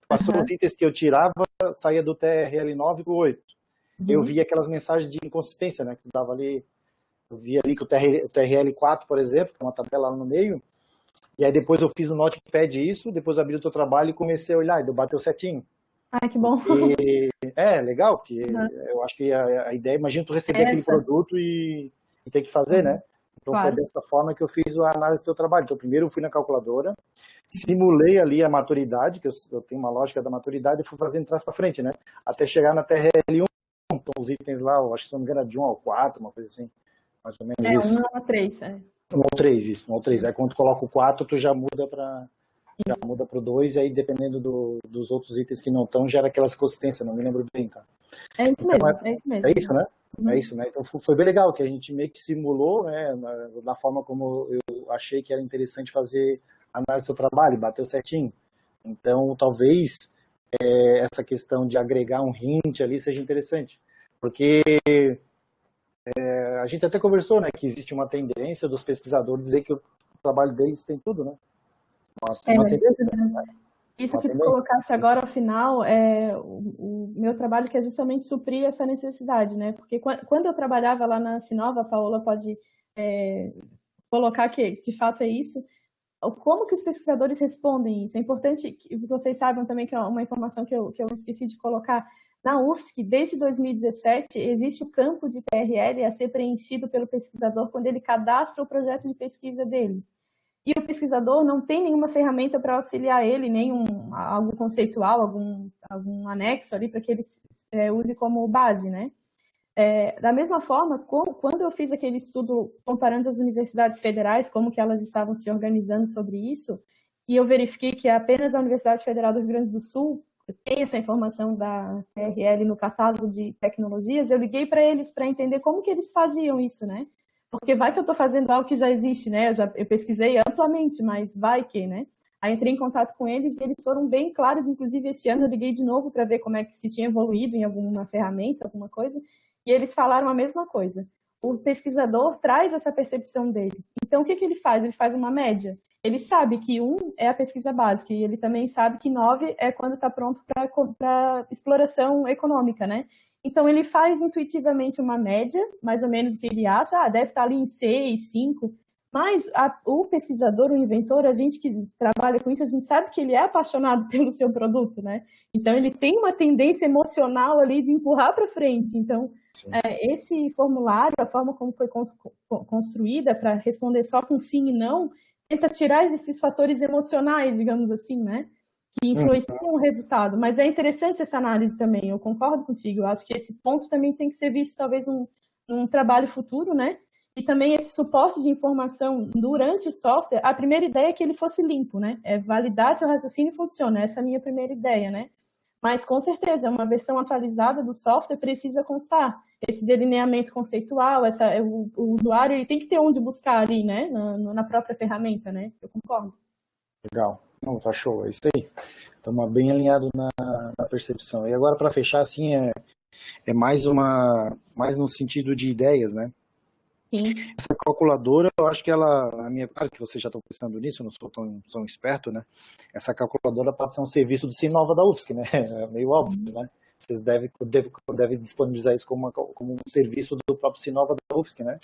Passou os itens que eu tirava, saía do TRL9 para o 8. Eu vi aquelas mensagens de inconsistência, né? Que dava ali, eu vi ali que o TRL4, por exemplo, que é uma tabela lá no meio, e aí depois eu fiz no Notepad isso, depois abri o teu trabalho e comecei a olhar, e bateu certinho. Ah, que bom. Legal, porque eu acho que a ideia, imagina tu receber aquele produto e ter que fazer, né? Então foi dessa forma que eu fiz a análise do teu trabalho. Então primeiro eu fui na calculadora, simulei ali a maturidade, que eu tenho uma lógica da maturidade, e fui fazendo de trás para frente, né? Até chegar na TRL1, então os itens lá, eu acho que se não me engano era de 1 ao 4, uma coisa assim, mais ou menos isso. 1 ao 3, 1 ao 3, isso, 1 ao 3. Aí quando tu coloca o 4, tu já muda para o 2, e aí dependendo dos outros itens que não estão, gera aquela consistência, não me lembro bem, tá? É isso mesmo. É isso, né? É isso, né? Então foi bem legal, que a gente meio que simulou, né, da forma como eu achei que era interessante fazer a análise do trabalho, bateu certinho. Então, talvez essa questão de agregar um hint ali seja interessante, porque a gente até conversou, né, que existe uma tendência dos pesquisadores dizer que o trabalho deles tem tudo, né? Uma tendência, né? Isso que tu colocaste agora ao final é o meu trabalho, que é justamente suprir essa necessidade, né? Porque quando eu trabalhava lá na Sinova, a Paola pode colocar que de fato é isso, como que os pesquisadores respondem isso? É importante que vocês saibam também, que é uma informação que eu esqueci de colocar. Na UFSC, desde 2017, existe o campo de TRL a ser preenchido pelo pesquisador quando ele cadastra o projeto de pesquisa dele. E o pesquisador não tem nenhuma ferramenta para auxiliar ele, nem algo conceitual, algum anexo ali para que ele use como base, né? Da mesma forma, quando eu fiz aquele estudo comparando as universidades federais, como que elas estavam se organizando sobre isso, e eu verifiquei que apenas a Universidade Federal do Rio Grande do Sul tem essa informação da TRL no catálogo de tecnologias, eu liguei para eles para entender como que eles faziam isso, né? Porque vai que eu estou fazendo algo que já existe, né? Eu pesquisei amplamente, mas vai que, né? Aí entrei em contato com eles e eles foram bem claros, inclusive esse ano eu liguei de novo para ver como é que se tinha evoluído em alguma ferramenta, alguma coisa, e eles falaram a mesma coisa. O pesquisador traz essa percepção dele. Então, o que ele faz? Ele faz uma média. Ele sabe que 1 é a pesquisa básica e ele também sabe que 9 é quando está pronto para exploração econômica, né? Então, ele faz intuitivamente uma média, mais ou menos o que ele acha, deve estar ali em 6, 5, mas o pesquisador, o inventor, a gente que trabalha com isso, a gente sabe que ele é apaixonado pelo seu produto, né? Então, ele tem uma tendência emocional ali de empurrar para frente. Então, esse formulário, a forma como foi construída para responder só com sim e não, tenta tirar esses fatores emocionais, digamos assim, né? Que influenciam o resultado. Mas é interessante essa análise também, eu concordo contigo. Eu acho que esse ponto também tem que ser visto talvez num trabalho futuro, né? E também esse suporte de informação durante o software, a primeira ideia é que ele fosse limpo, né? É validar se o raciocínio funciona, essa é a minha primeira ideia, né? Mas, com certeza, uma versão atualizada do software precisa constar esse delineamento conceitual, o usuário ele tem que ter onde buscar ali, né? Na própria ferramenta, né? Eu concordo. Legal. Não, tá show, é isso aí. Estamos bem alinhados na percepção. E agora, para fechar, assim, é mais no sentido de ideias, né? Sim. Essa calculadora, eu acho que ela, claro que vocês já estão pensando nisso, eu não sou tão esperto, né? Essa calculadora pode ser um serviço do Sinova da UFSC, né? É meio óbvio, né? Vocês devem disponibilizar isso como um serviço do próprio Sinova da UFSC, né?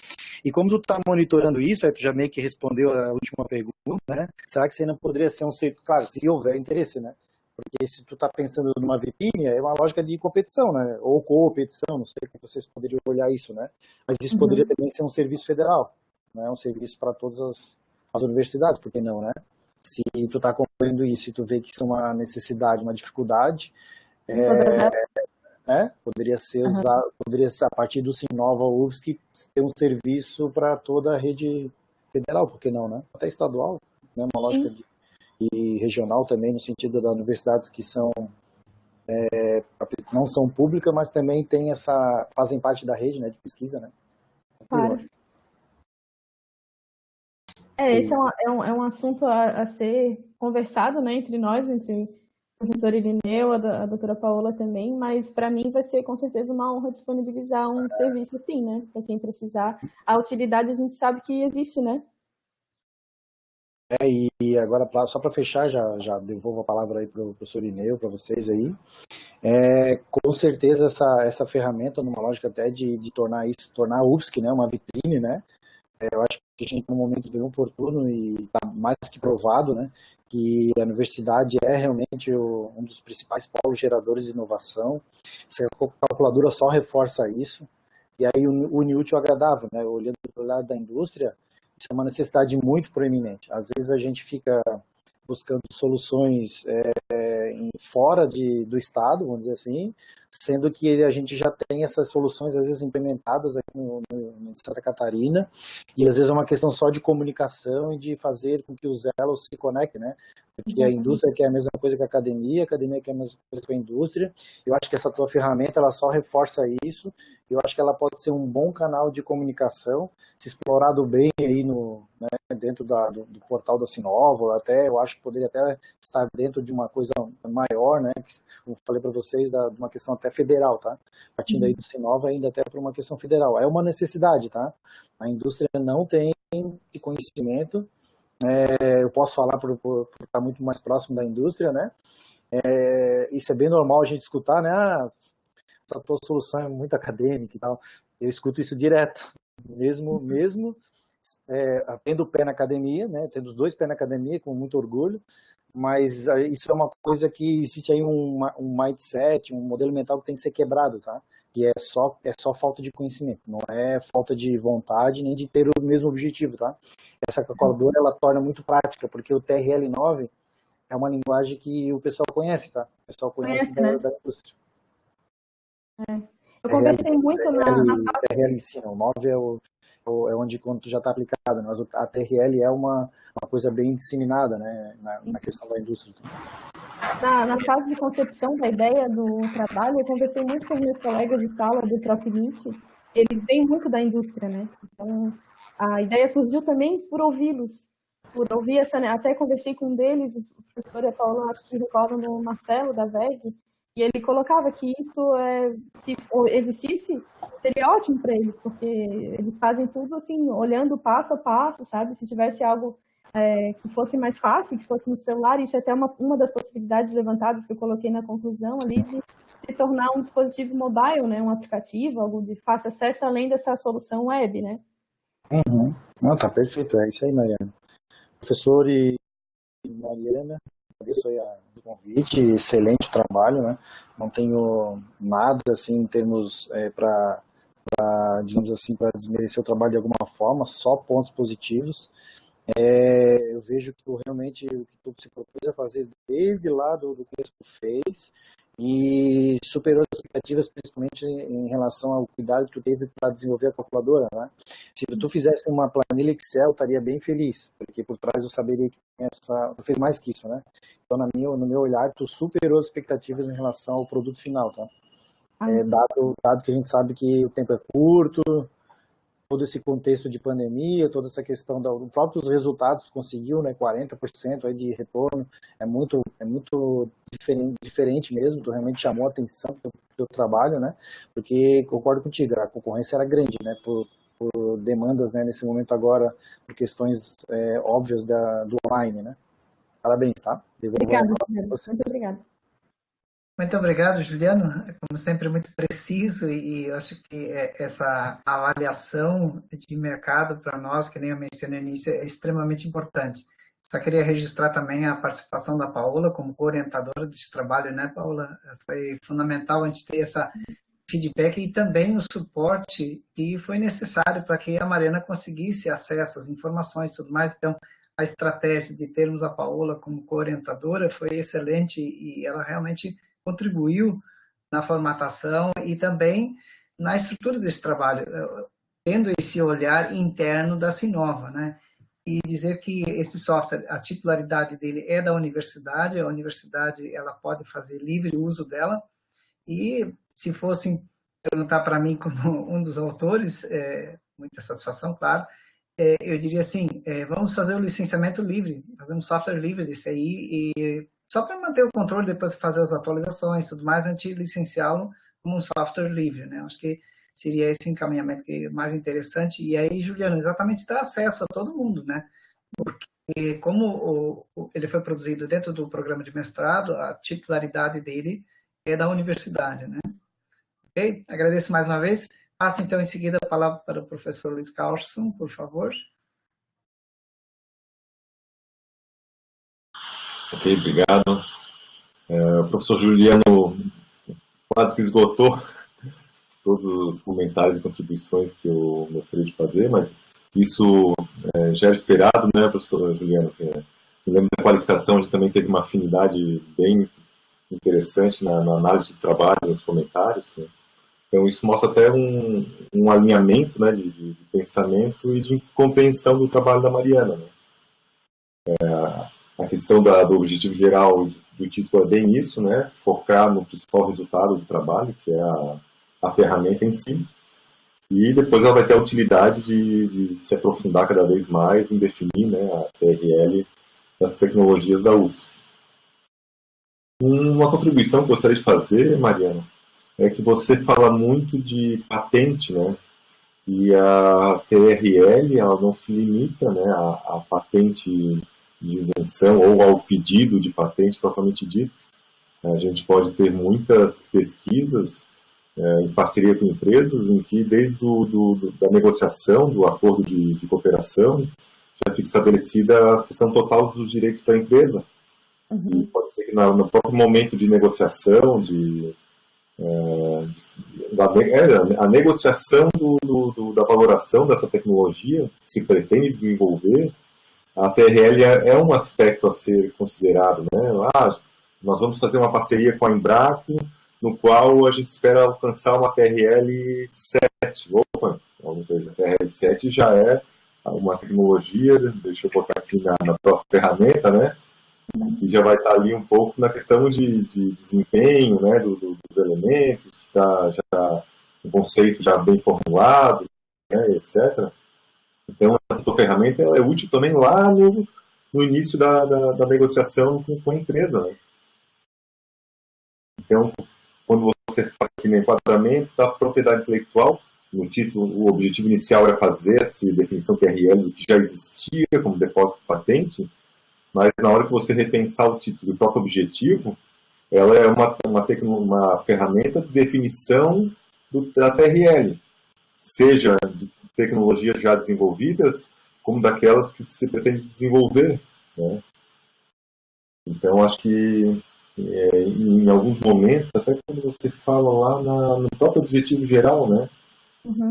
E como tu está monitorando isso, aí tu já meio que respondeu a última pergunta, né? Será que você não poderia ser um serviço, claro, se houver interesse, né? Porque se tu está pensando numa vitrine, é uma lógica de competição, né? Ou competição, não sei como vocês poderiam olhar isso, né? Mas isso poderia também ser um serviço federal, né? Um serviço para todas as universidades, por que não, né? Se tu está acompanhando isso e tu vê que isso é uma necessidade, uma dificuldade, poderia ser a partir do Sinova UFSC ter um serviço para toda a rede federal, por que não, né? Até estadual, né? Uma lógica e regional também, no sentido das universidades que não são públicas, mas também fazem parte da rede, né, de pesquisa, né? Claro. Esse é um assunto a ser conversado, né, entre nós, entre o professor Irineu, a doutora Paola também, mas para mim vai ser com certeza uma honra disponibilizar um serviço assim, né, para quem precisar. A utilidade a gente sabe que existe, né? E agora, só para fechar, já devolvo a palavra aí para o professor Ineu, para vocês aí. Com certeza essa ferramenta, numa lógica até de tornar a UFSC, né, uma vitrine, né? Eu acho que a gente tem um momento bem oportuno e está mais que provado, né, que a universidade é realmente um dos principais polos geradores de inovação. Essa calculadora só reforça isso. E aí une útil ao agradável, né? Olhando para o lado da indústria, isso é uma necessidade muito proeminente. Às vezes a gente fica buscando soluções fora do estado, vamos dizer assim, sendo que a gente já tem essas soluções às vezes implementadas aqui em Santa Catarina, e às vezes é uma questão só de comunicação e de fazer com que os elos se conectem, né? Porque a indústria quer a mesma coisa que a academia quer a mesma coisa que a indústria. Eu acho que essa tua ferramenta ela só reforça isso. Eu acho que ela pode ser um bom canal de comunicação, se explorado bem aí dentro do portal da Sinova, até eu acho que poderia até estar dentro de uma coisa maior, né? Como falei para vocês, de uma questão até federal, tá? Partindo aí do Sinova ainda até para uma questão federal. É uma necessidade, tá? A indústria não tem conhecimento. Eu posso falar por estar muito mais próximo da indústria, né? Isso é bem normal a gente escutar, né? Essa tua solução é muito acadêmica e tal. Eu escuto isso direto, mesmo tendo o pé na academia, né, tendo os dois pés na academia, com muito orgulho, mas isso é uma coisa que existe aí um mindset, um modelo mental que tem que ser quebrado, tá? Que é só falta de conhecimento, não é falta de vontade nem de ter o mesmo objetivo, tá? Essa calculadora, ela torna muito prática, porque o TRL9 é uma linguagem que o pessoal conhece, tá? O pessoal conhece né? da indústria. Eu conversei muito na TRL sim, o 9 é onde quando já está aplicado, mas a TRL é uma coisa bem disseminada, né, na questão da indústria. Na fase de concepção da ideia do trabalho, eu conversei muito com os meus colegas de sala do Procnit, eles vêm muito da indústria, né? Então, a ideia surgiu também por ouvi-los, por ouvir até conversei com um deles, o professor e a Paula, acho que recordam do Marcelo, da VEG, e ele colocava que isso, se existisse, seria ótimo para eles, porque eles fazem tudo assim, olhando passo a passo, sabe? Se tivesse algo que fosse mais fácil, que fosse no celular, isso é até uma das possibilidades levantadas que eu coloquei na conclusão ali, de se tornar um dispositivo mobile, né? Um aplicativo, algo de fácil acesso, além dessa solução web, né? Uhum. Não, tá perfeito, é isso aí, Mariana. Professor e Mariana, agradeço aí o convite, excelente trabalho, né? Não tenho nada assim em termos para digamos assim, para desmerecer o trabalho de alguma forma, só pontos positivos. Eu vejo que realmente o que tu se propôs a fazer desde lá do que tu fez e superou as expectativas, principalmente em relação ao cuidado que tu teve para desenvolver a calculadora, né? Se tu fizesse uma planilha Excel, eu estaria bem feliz, porque por trás eu saberia que tu fez mais que isso, né? Então, no meu olhar, tu superou as expectativas em relação ao produto final, tá? Dado que a gente sabe que o tempo é curto, todo esse contexto de pandemia, toda essa questão dos próprios resultados, conseguiu, né, 40% aí de retorno, é muito diferente mesmo, tu realmente chamou a atenção do teu trabalho, né, porque concordo contigo, a concorrência era grande, né, por demandas, né, nesse momento agora, por questões óbvias do online, né. Parabéns, tá? Obrigada, muito obrigada. Muito obrigado, Juliano. Como sempre, muito preciso e eu acho que essa avaliação de mercado para nós, que nem eu mencionei no início, é extremamente importante. Só queria registrar também a participação da Paola como orientadora desse trabalho, né, Paola? Foi fundamental a gente ter essa feedback e também o suporte que foi necessário para que a Mariana conseguisse acesso às informações e tudo mais. Então, a estratégia de termos a Paola como co-orientadora foi excelente e ela realmente contribuiu na formatação e também na estrutura desse trabalho, tendo esse olhar interno da Sinova, né? E dizer que esse software, a titularidade dele é da universidade, a universidade ela pode fazer livre uso dela, e se fossem perguntar para mim como um dos autores, muita satisfação, claro, eu diria assim, vamos fazer o licenciamento livre, fazer um software livre desse aí, e só para manter o controle, depois de fazer as atualizações e tudo mais, a gente licenciá-lo como um software livre, né? Acho que seria esse encaminhamento que é mais interessante. E aí, Juliano, exatamente dar acesso a todo mundo, né? Porque como ele foi produzido dentro do programa de mestrado, a titularidade dele é da universidade, né? Ok? Agradeço mais uma vez. Passo, então, em seguida a palavra para o professor Luiz Carlson, por favor. Ok, obrigado. O professor Juliano quase que esgotou todos os comentários e contribuições que eu gostaria de fazer, mas isso já era esperado, né, professor Juliano? Me lembro da qualificação, a gente também teve uma afinidade bem interessante na análise de trabalho, nos comentários, né? Então isso mostra até um alinhamento, né, de pensamento e de compreensão do trabalho da Mariana, né? A questão do objetivo geral do título é bem isso, né? Focar no principal resultado do trabalho, que é a ferramenta em si, e depois ela vai ter a utilidade de se aprofundar cada vez mais em definir, né, a TRL das tecnologias da UFSC. Uma contribuição que eu gostaria de fazer, Mariana, é que você fala muito de patente, né? E a TRL ela não se limita, né, à patente de invenção ou ao pedido de patente propriamente dito. A gente pode ter muitas pesquisas em parceria com empresas, em que desde da negociação, do acordo de cooperação, já fica estabelecida a cessão total dos direitos para a empresa. E pode ser que no próprio momento de negociação, a negociação da valoração dessa tecnologia que se pretende desenvolver, a TRL é um aspecto a ser considerado, né? Nós vamos fazer uma parceria com a Embraco, no qual a gente espera alcançar uma TRL 7. Opa, vamos ver, a TRL 7 já é uma tecnologia, deixa eu botar aqui na própria ferramenta, né? Que já vai estar ali um pouco na questão de desempenho, né? Dos elementos, já um conceito já bem formulado, né? Etc. Então, essa ferramenta ela é útil também lá no início da negociação com a empresa, né? Então, quando você faz aqui no enquadramento da propriedade intelectual, no título, o objetivo inicial era fazer essa definição TRL do que já existia como depósito de patente, mas na hora que você repensar o título do próprio objetivo, ela é uma ferramenta de definição da TRL, seja de tecnologias já desenvolvidas, como daquelas que se pretende desenvolver, né? Então, acho que em alguns momentos, até quando você fala lá no próprio objetivo geral, né?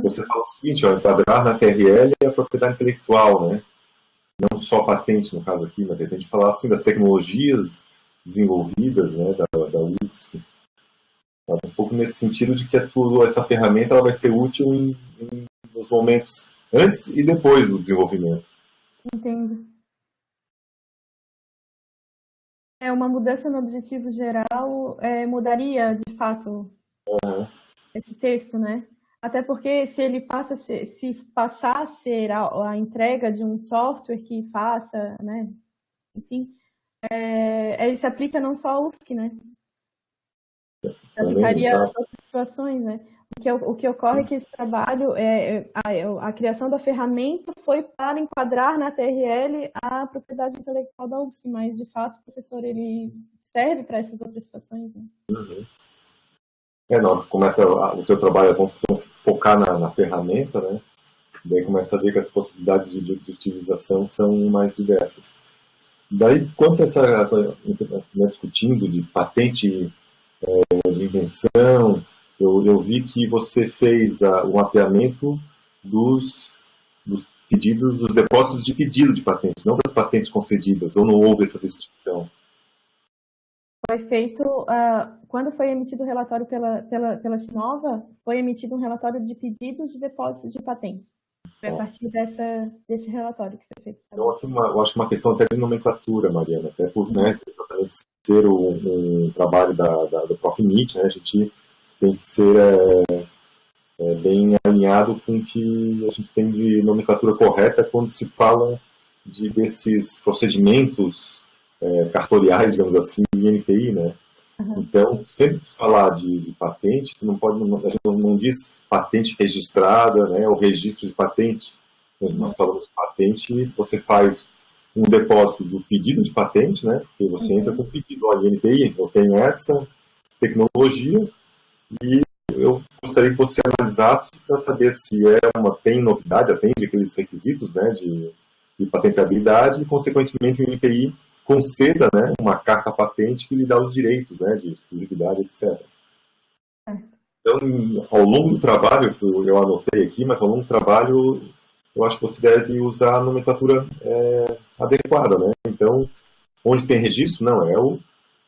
Você fala o seguinte, enquadrar na TRL é a propriedade intelectual, né? Não só patente, no caso aqui, mas a gente falar assim das tecnologias desenvolvidas, né, da UFSC. Mas um pouco nesse sentido de que essa ferramenta ela vai ser útil nos momentos antes e depois do desenvolvimento. Entendo. Uma mudança no objetivo geral mudaria, de fato, esse texto, né? Até porque se passar a ser a entrega de um software que faça, né? Enfim, ele se aplica não só ao UFSC, né? Se aplicaria a outras situações, né? O que ocorre é que esse trabalho, a criação da ferramenta foi para enquadrar na TRL a propriedade intelectual da UFSC, mas, de fato, o professor, ele serve para essas outras situações, né? Não, começa o teu trabalho, a focar na ferramenta, né? Daí começa a ver que as possibilidades de utilização são mais diversas. Daí, quanto a essa, discutindo de patente de invenção, eu vi que você fez o mapeamento dos pedidos, dos depósitos de pedido de patente, não das patentes concedidas, ou não houve essa distinção? Foi feito, quando foi emitido o relatório pela Sinova, foi emitido um relatório de pedidos de depósito de patentes. Foi a partir desse relatório que foi feito. Então, eu acho que uma questão até de nomenclatura, Mariana, até por exatamente ser um trabalho do Prof. Nietzsche, né, a gente tem que ser bem alinhado com o que a gente tem de nomenclatura correta quando se fala desses procedimentos cartoriais, digamos assim, de NPI, né? Então, sempre que falar de patente, a gente não diz patente registrada, né, ou registro de patente. Nós falamos de patente, você faz um depósito do pedido de patente, né, porque você entra com o pedido, olha, NPI, eu tenho essa tecnologia e eu gostaria que você analisasse para saber se tem novidade, atende aqueles requisitos, né, de patenteabilidade e, consequentemente, o NPI conceda, né, uma carta patente que lhe dá os direitos, né, de exclusividade, etc. Então, ao longo do trabalho, eu anotei aqui, mas ao longo do trabalho, eu acho que você deve usar a nomenclatura adequada, né? Então, onde tem registro, não,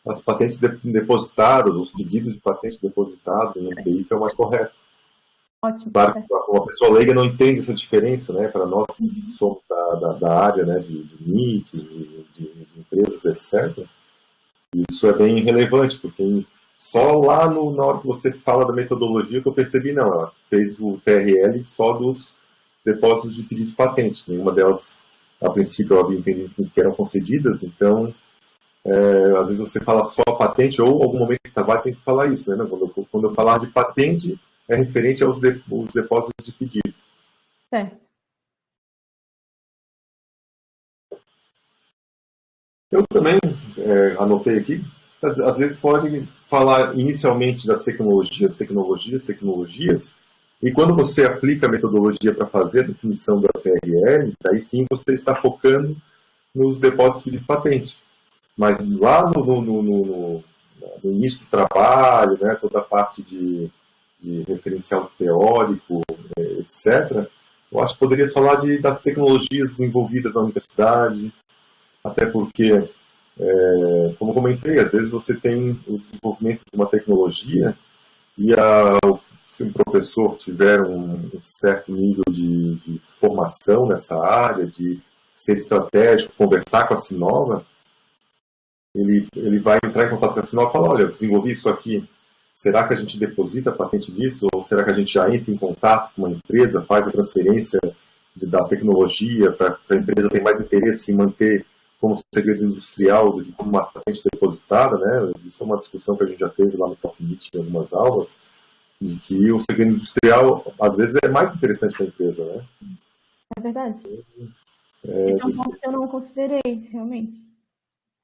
as patentes depositadas, os pedidos de patentes depositados em NPI, que é o mais correto. Ótimo. Claro que uma pessoa leiga não entende essa diferença, né? Para nós que somos da área, né, de NITs e de empresas, etc., isso é bem relevante, porque só lá na hora que você fala da metodologia que eu percebi, não, ela fez o TRL só dos depósitos de pedido de patente. Nenhuma delas, a princípio, eu havia entendido que eram concedidas, então, às vezes você fala só patente, ou em algum momento do trabalho tem que falar isso, né? Quando eu falar de patente, é referente aos depósitos de pedido. Certo. Eu também anotei aqui, às vezes pode falar inicialmente das tecnologias, e quando você aplica a metodologia para fazer a definição da TRL, aí sim você está focando nos depósitos de patente. Mas lá no início do trabalho, né, toda a parte de referencial teórico, etc., eu acho que poderia falar das tecnologias desenvolvidas na universidade, até porque, como eu comentei, às vezes você tem o desenvolvimento de uma tecnologia e se um professor tiver um certo nível de formação nessa área, de ser estratégico, conversar com a Sinova, ele vai entrar em contato com a Sinova e falar, olha, eu desenvolvi isso aqui, será que a gente deposita a patente disso? Ou será que a gente já entra em contato com uma empresa, faz a transferência da tecnologia para a empresa ter mais interesse em manter como segredo industrial do que como uma patente depositada, né? Isso é uma discussão que a gente já teve lá no Profimit em algumas aulas, de que o segredo industrial, às vezes, é mais interessante para a empresa, né? É verdade. É um ponto que eu não considerei, realmente.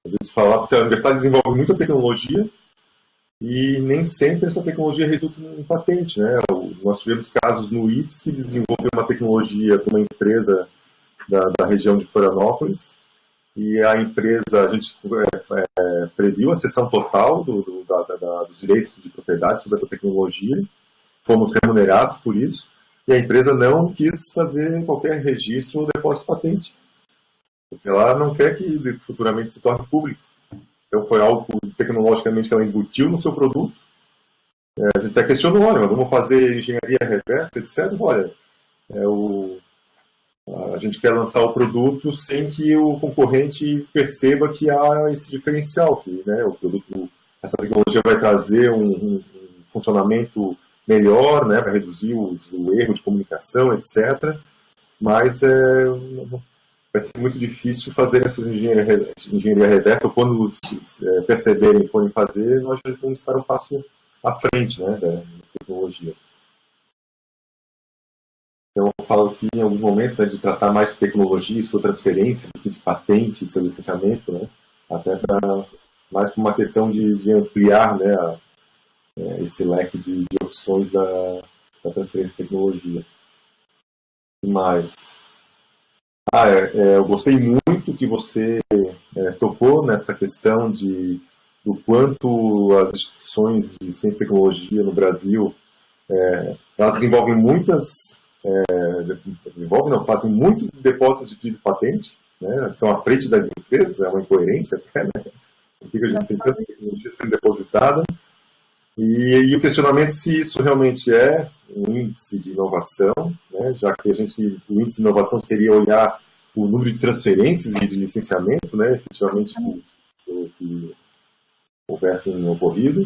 Às vezes falar, porque a universidade desenvolve muita tecnologia e nem sempre essa tecnologia resulta em patente, né? Nós tivemos casos no IPS que desenvolveu uma tecnologia para uma empresa da região de Florianópolis e a empresa, a gente previu a cessão total dos direitos de propriedade sobre essa tecnologia, fomos remunerados por isso e a empresa não quis fazer qualquer registro ou depósito de patente, porque ela não quer que futuramente se torne público. Então foi algo tecnologicamente que ela embutiu no seu produto. A gente até questionou, olha, vamos fazer engenharia reversa, etc. Olha, a gente quer lançar o produto sem que o concorrente perceba que há esse diferencial, que, né, essa tecnologia vai trazer um funcionamento melhor, né, vai reduzir o erro de comunicação, etc. Mas vai ser muito difícil fazer essas engenharia reversa, ou quando perceberem e forem fazer, nós já vamos estar um passo à frente, né, da tecnologia. Então, eu falo aqui em alguns momentos, né, de tratar mais de tecnologia e sua transferência do que de patente e seu licenciamento, né, até mais como uma questão de ampliar, né, esse leque de opções da transferência de tecnologia. E mais... eu gostei muito que você tocou nessa questão do quanto as instituições de ciência e tecnologia no Brasil elas desenvolvem fazem muito depósitos de pedido de patente, né? Estão à frente das empresas, é uma incoerência até, né? Por que a gente tem tanta tecnologia sendo depositada? E o questionamento se isso realmente é um índice de inovação, né? Já que o índice de inovação seria olhar o número de transferências e de licenciamento, né? Efetivamente que houvessem ocorrido.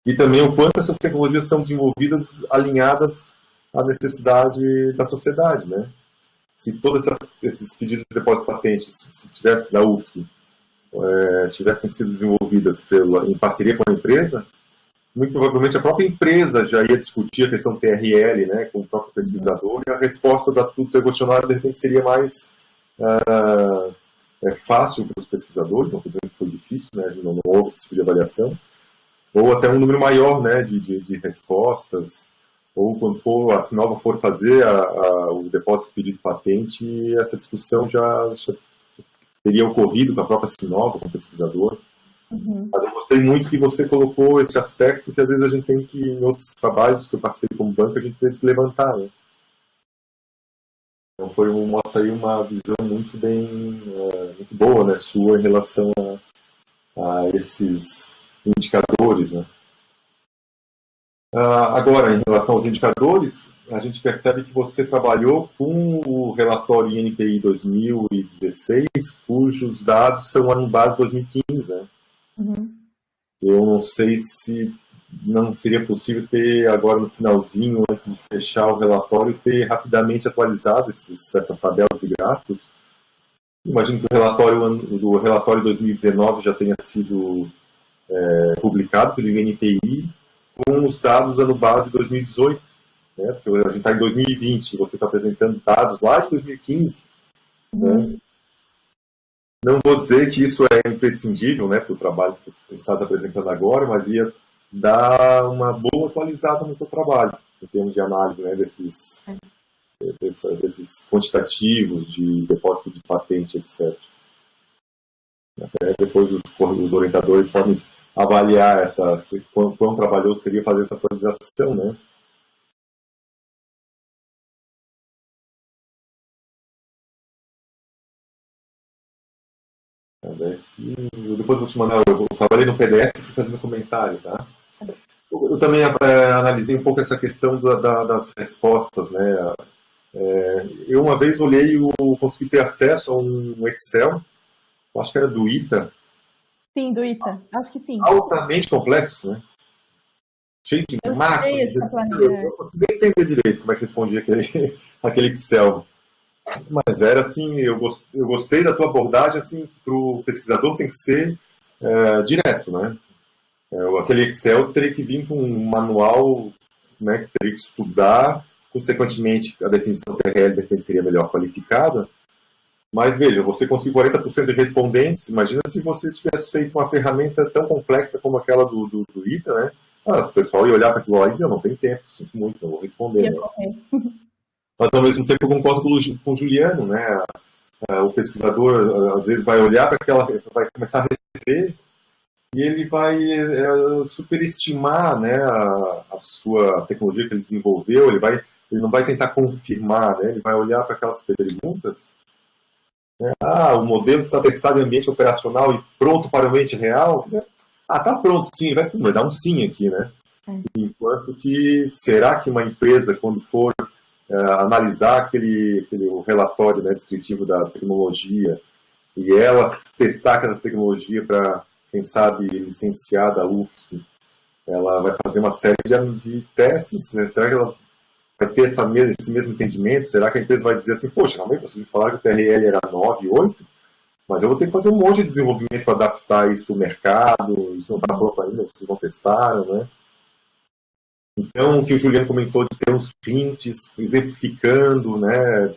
E também o quanto essas tecnologias são desenvolvidas alinhadas à necessidade da sociedade, né? Se todos esses pedidos de depósito de patentes, se tivesse da UFSC, tivessem sido desenvolvidas em parceria com a empresa, muito provavelmente a própria empresa já ia discutir a questão TRL, né, com o próprio pesquisador, e a resposta do questionário, de repente, seria mais fácil para os pesquisadores, não estou dizendo que foi difícil, né, não houve esse tipo de avaliação, ou até um número maior, né, de respostas, ou quando a Sinova for fazer o depósito de pedido de patente, essa discussão já teria ocorrido com a própria Sinova, com o pesquisador. Uhum. Mas eu gostei muito que você colocou esse aspecto que às vezes a gente tem que, em outros trabalhos que eu participei como banco, a gente teve que levantar, né? Então mostra aí uma visão muito boa, né, sua em relação a esses indicadores, né? Agora, em relação aos indicadores, a gente percebe que você trabalhou com o relatório INPI 2016, cujos dados são em base 2015, né? Uhum. Eu não sei se não seria possível ter agora no finalzinho, antes de fechar o relatório, ter rapidamente atualizado essas tabelas e gráficos. Imagino que o relatório 2019 já tenha sido publicado pelo INPI com os dados ano base 2018, né? Porque a gente está em 2020 e você está apresentando dados lá de 2015. Uhum. Né? Não vou dizer que isso é imprescindível, né, para o trabalho que você está apresentando agora, mas ia dar uma boa atualizada no teu trabalho, em termos de análise, né, desses quantitativos de depósito de patente, etc. Até depois os orientadores podem avaliar quão trabalhoso seria fazer essa atualização, né? Depois vou te mandar, eu trabalhei no PDF e fui fazendo comentário, tá? Eu também analisei um pouco essa questão das respostas, né? Eu uma vez olhei e consegui ter acesso a um Excel, acho que era do ITA. Sim, do ITA, acho que sim. Altamente complexo, né? Cheio de macros. Eu não consegui nem entender direito como é que respondia aquele Excel. Mas era assim, eu gostei da tua abordagem, assim, para o pesquisador tem que ser direto, né? Aquele Excel teria que vir com um manual, né, que teria que estudar, consequentemente a definição TRL seria melhor qualificada, mas veja, você conseguiu 40% de respondentes, imagina se você tivesse feito uma ferramenta tão complexa como aquela do ITA, né? O pessoal ia olhar para aquilo lá e dizer, eu não tenho tempo, sinto muito, não vou responder, né? Mas ao mesmo tempo eu concordo com o Juliano, né? O pesquisador às vezes vai olhar para aquela, vai começar a receber e ele vai superestimar, né, a sua tecnologia que ele desenvolveu, ele não vai tentar confirmar, né? Ele vai olhar para aquelas perguntas, né? O modelo está testado em ambiente operacional e pronto para o ambiente real? Tá pronto, sim, vai dar um sim aqui, né? Enquanto que, será que uma empresa, quando for analisar aquele relatório, né, descritivo da tecnologia e ela testar aquela tecnologia para, quem sabe, licenciar da UFSC, ela vai fazer uma série de testes, né? Será que ela vai ter esse mesmo entendimento? Será que a empresa vai dizer assim, poxa, realmente vocês me falaram que o TRL era 9, 8, mas eu vou ter que fazer um monte de desenvolvimento para adaptar isso para o mercado, isso não está pronto ainda, vocês não testaram, né? Então, o que o Juliano comentou de ter uns prints, exemplificando, né,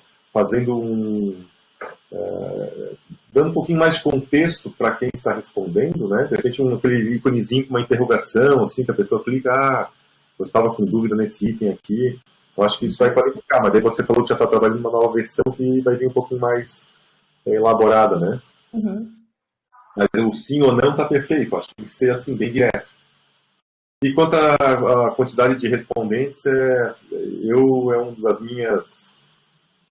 dando um pouquinho mais de contexto para quem está respondendo, né, de repente aquele íconezinho com uma interrogação, assim, que a pessoa clica, eu estava com dúvida nesse item aqui, eu acho que isso vai qualificar, mas daí você falou que já está trabalhando numa nova versão que vai vir um pouquinho mais elaborada, né? Uhum. Mas o sim ou não está perfeito, acho que tem que ser assim, bem direto. E quanto à quantidade de respondentes, é uma das minhas,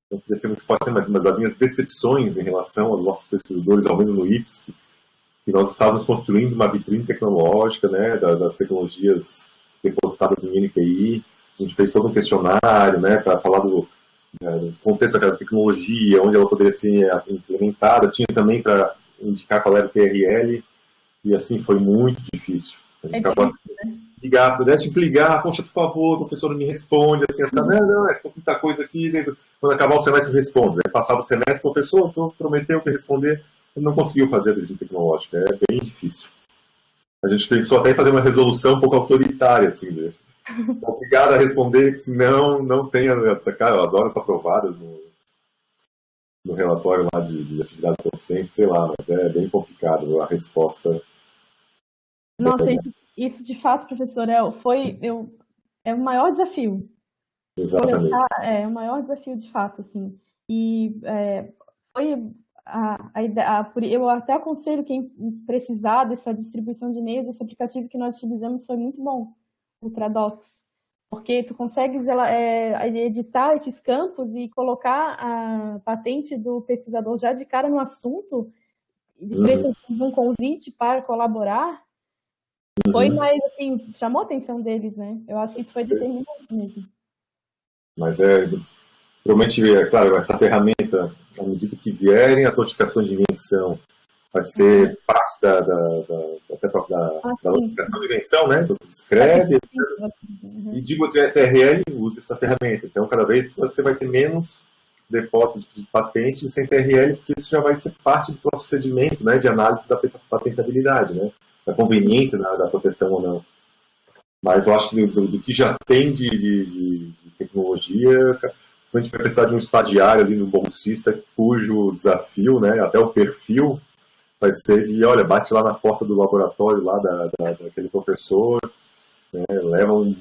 não queria ser muito forte, mas uma das minhas decepções em relação aos nossos pesquisadores, ao menos no IPSC, que nós estávamos construindo uma vitrine tecnológica, né, das tecnologias depositadas no INPI. A gente fez todo um questionário, né, para falar do contexto daquela tecnologia, onde ela poderia ser implementada. Tinha também para indicar qual era o TRL, e assim foi muito difícil. A gente acabou pudesse ligar, poxa, por favor, o professor não me responde, assim, não, é muita coisa aqui, quando acabar o semestre eu respondo. Aí passava o semestre, professor, prometeu que responder, ele não conseguiu fazer a vitrine tecnológica, é bem difícil. A gente pensou até em fazer uma resolução um pouco autoritária, assim, obrigado a responder, senão não tenha as horas aprovadas no relatório lá de atividades docentes, sei lá, mas é bem complicado a resposta. Nossa, isso de fato, professor, é o maior desafio. Exatamente. É o maior desafio de fato, assim. E foi eu até aconselho quem precisar dessa distribuição de e-mails, esse aplicativo que nós utilizamos foi muito bom, o Tradox. Porque tu consegues editar esses campos e colocar a patente do pesquisador já de cara no assunto, de um convite para colaborar. Foi mais, assim, chamou a atenção deles, né? Eu acho que isso foi determinante mesmo. Mas realmente, claro, essa ferramenta, à medida que vierem as notificações de invenção, vai ser parte da notificação de invenção, né? Do que escreve, e digo que a TRL usa essa ferramenta. Então, cada vez você vai ter menos depósito de patente sem TRL, porque isso já vai ser parte do procedimento, né, de análise da patentabilidade, né? Da conveniência da proteção ou não. Mas eu acho que do que já tem de tecnologia, a gente vai precisar de um estagiário ali no bolsista, cujo desafio, né, até o perfil, vai ser de, olha, bate lá na porta do laboratório lá daquele professor, né, leva um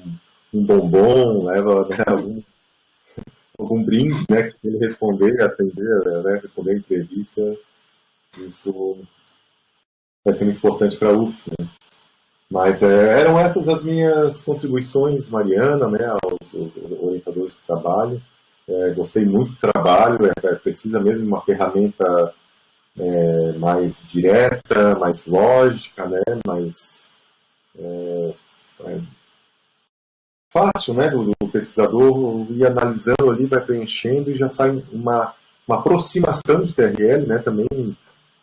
bombom, leva, né, algum brinde, né, que se ele responder, atender, né, responder a entrevista, isso vai ser muito importante para a UFSC, né? Mas eram essas as minhas contribuições, Mariana, né, aos orientadores do trabalho. Gostei muito do trabalho, precisa mesmo de uma ferramenta mais direta, mais lógica, né, mais fácil, né, do pesquisador ir analisando ali, vai preenchendo e já sai uma aproximação de TRL, né, também.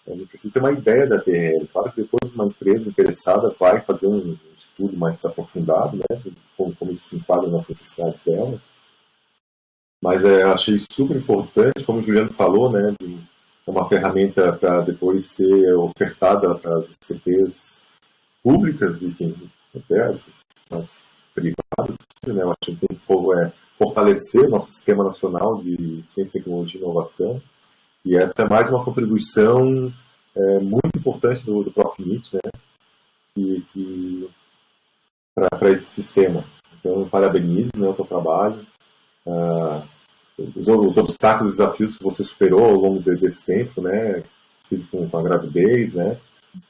A gente precisa ter uma ideia da TRL. Claro que depois uma empresa interessada vai fazer um estudo mais aprofundado, né, como isso se enquadra nas necessidades dela. Mas eu achei super importante, como o Juliano falou, né, de uma ferramenta para depois ser ofertada para as ICPs públicas e até as privadas. Né, eu acho que tem que fortalecer nosso sistema nacional de ciência, tecnologia e inovação. E essa é mais uma contribuição muito importante do Profimit, né, para esse sistema. Então, eu parabenizo, né, o teu trabalho, os obstáculos e desafios que você superou ao longo desse tempo, né, com a gravidez, né,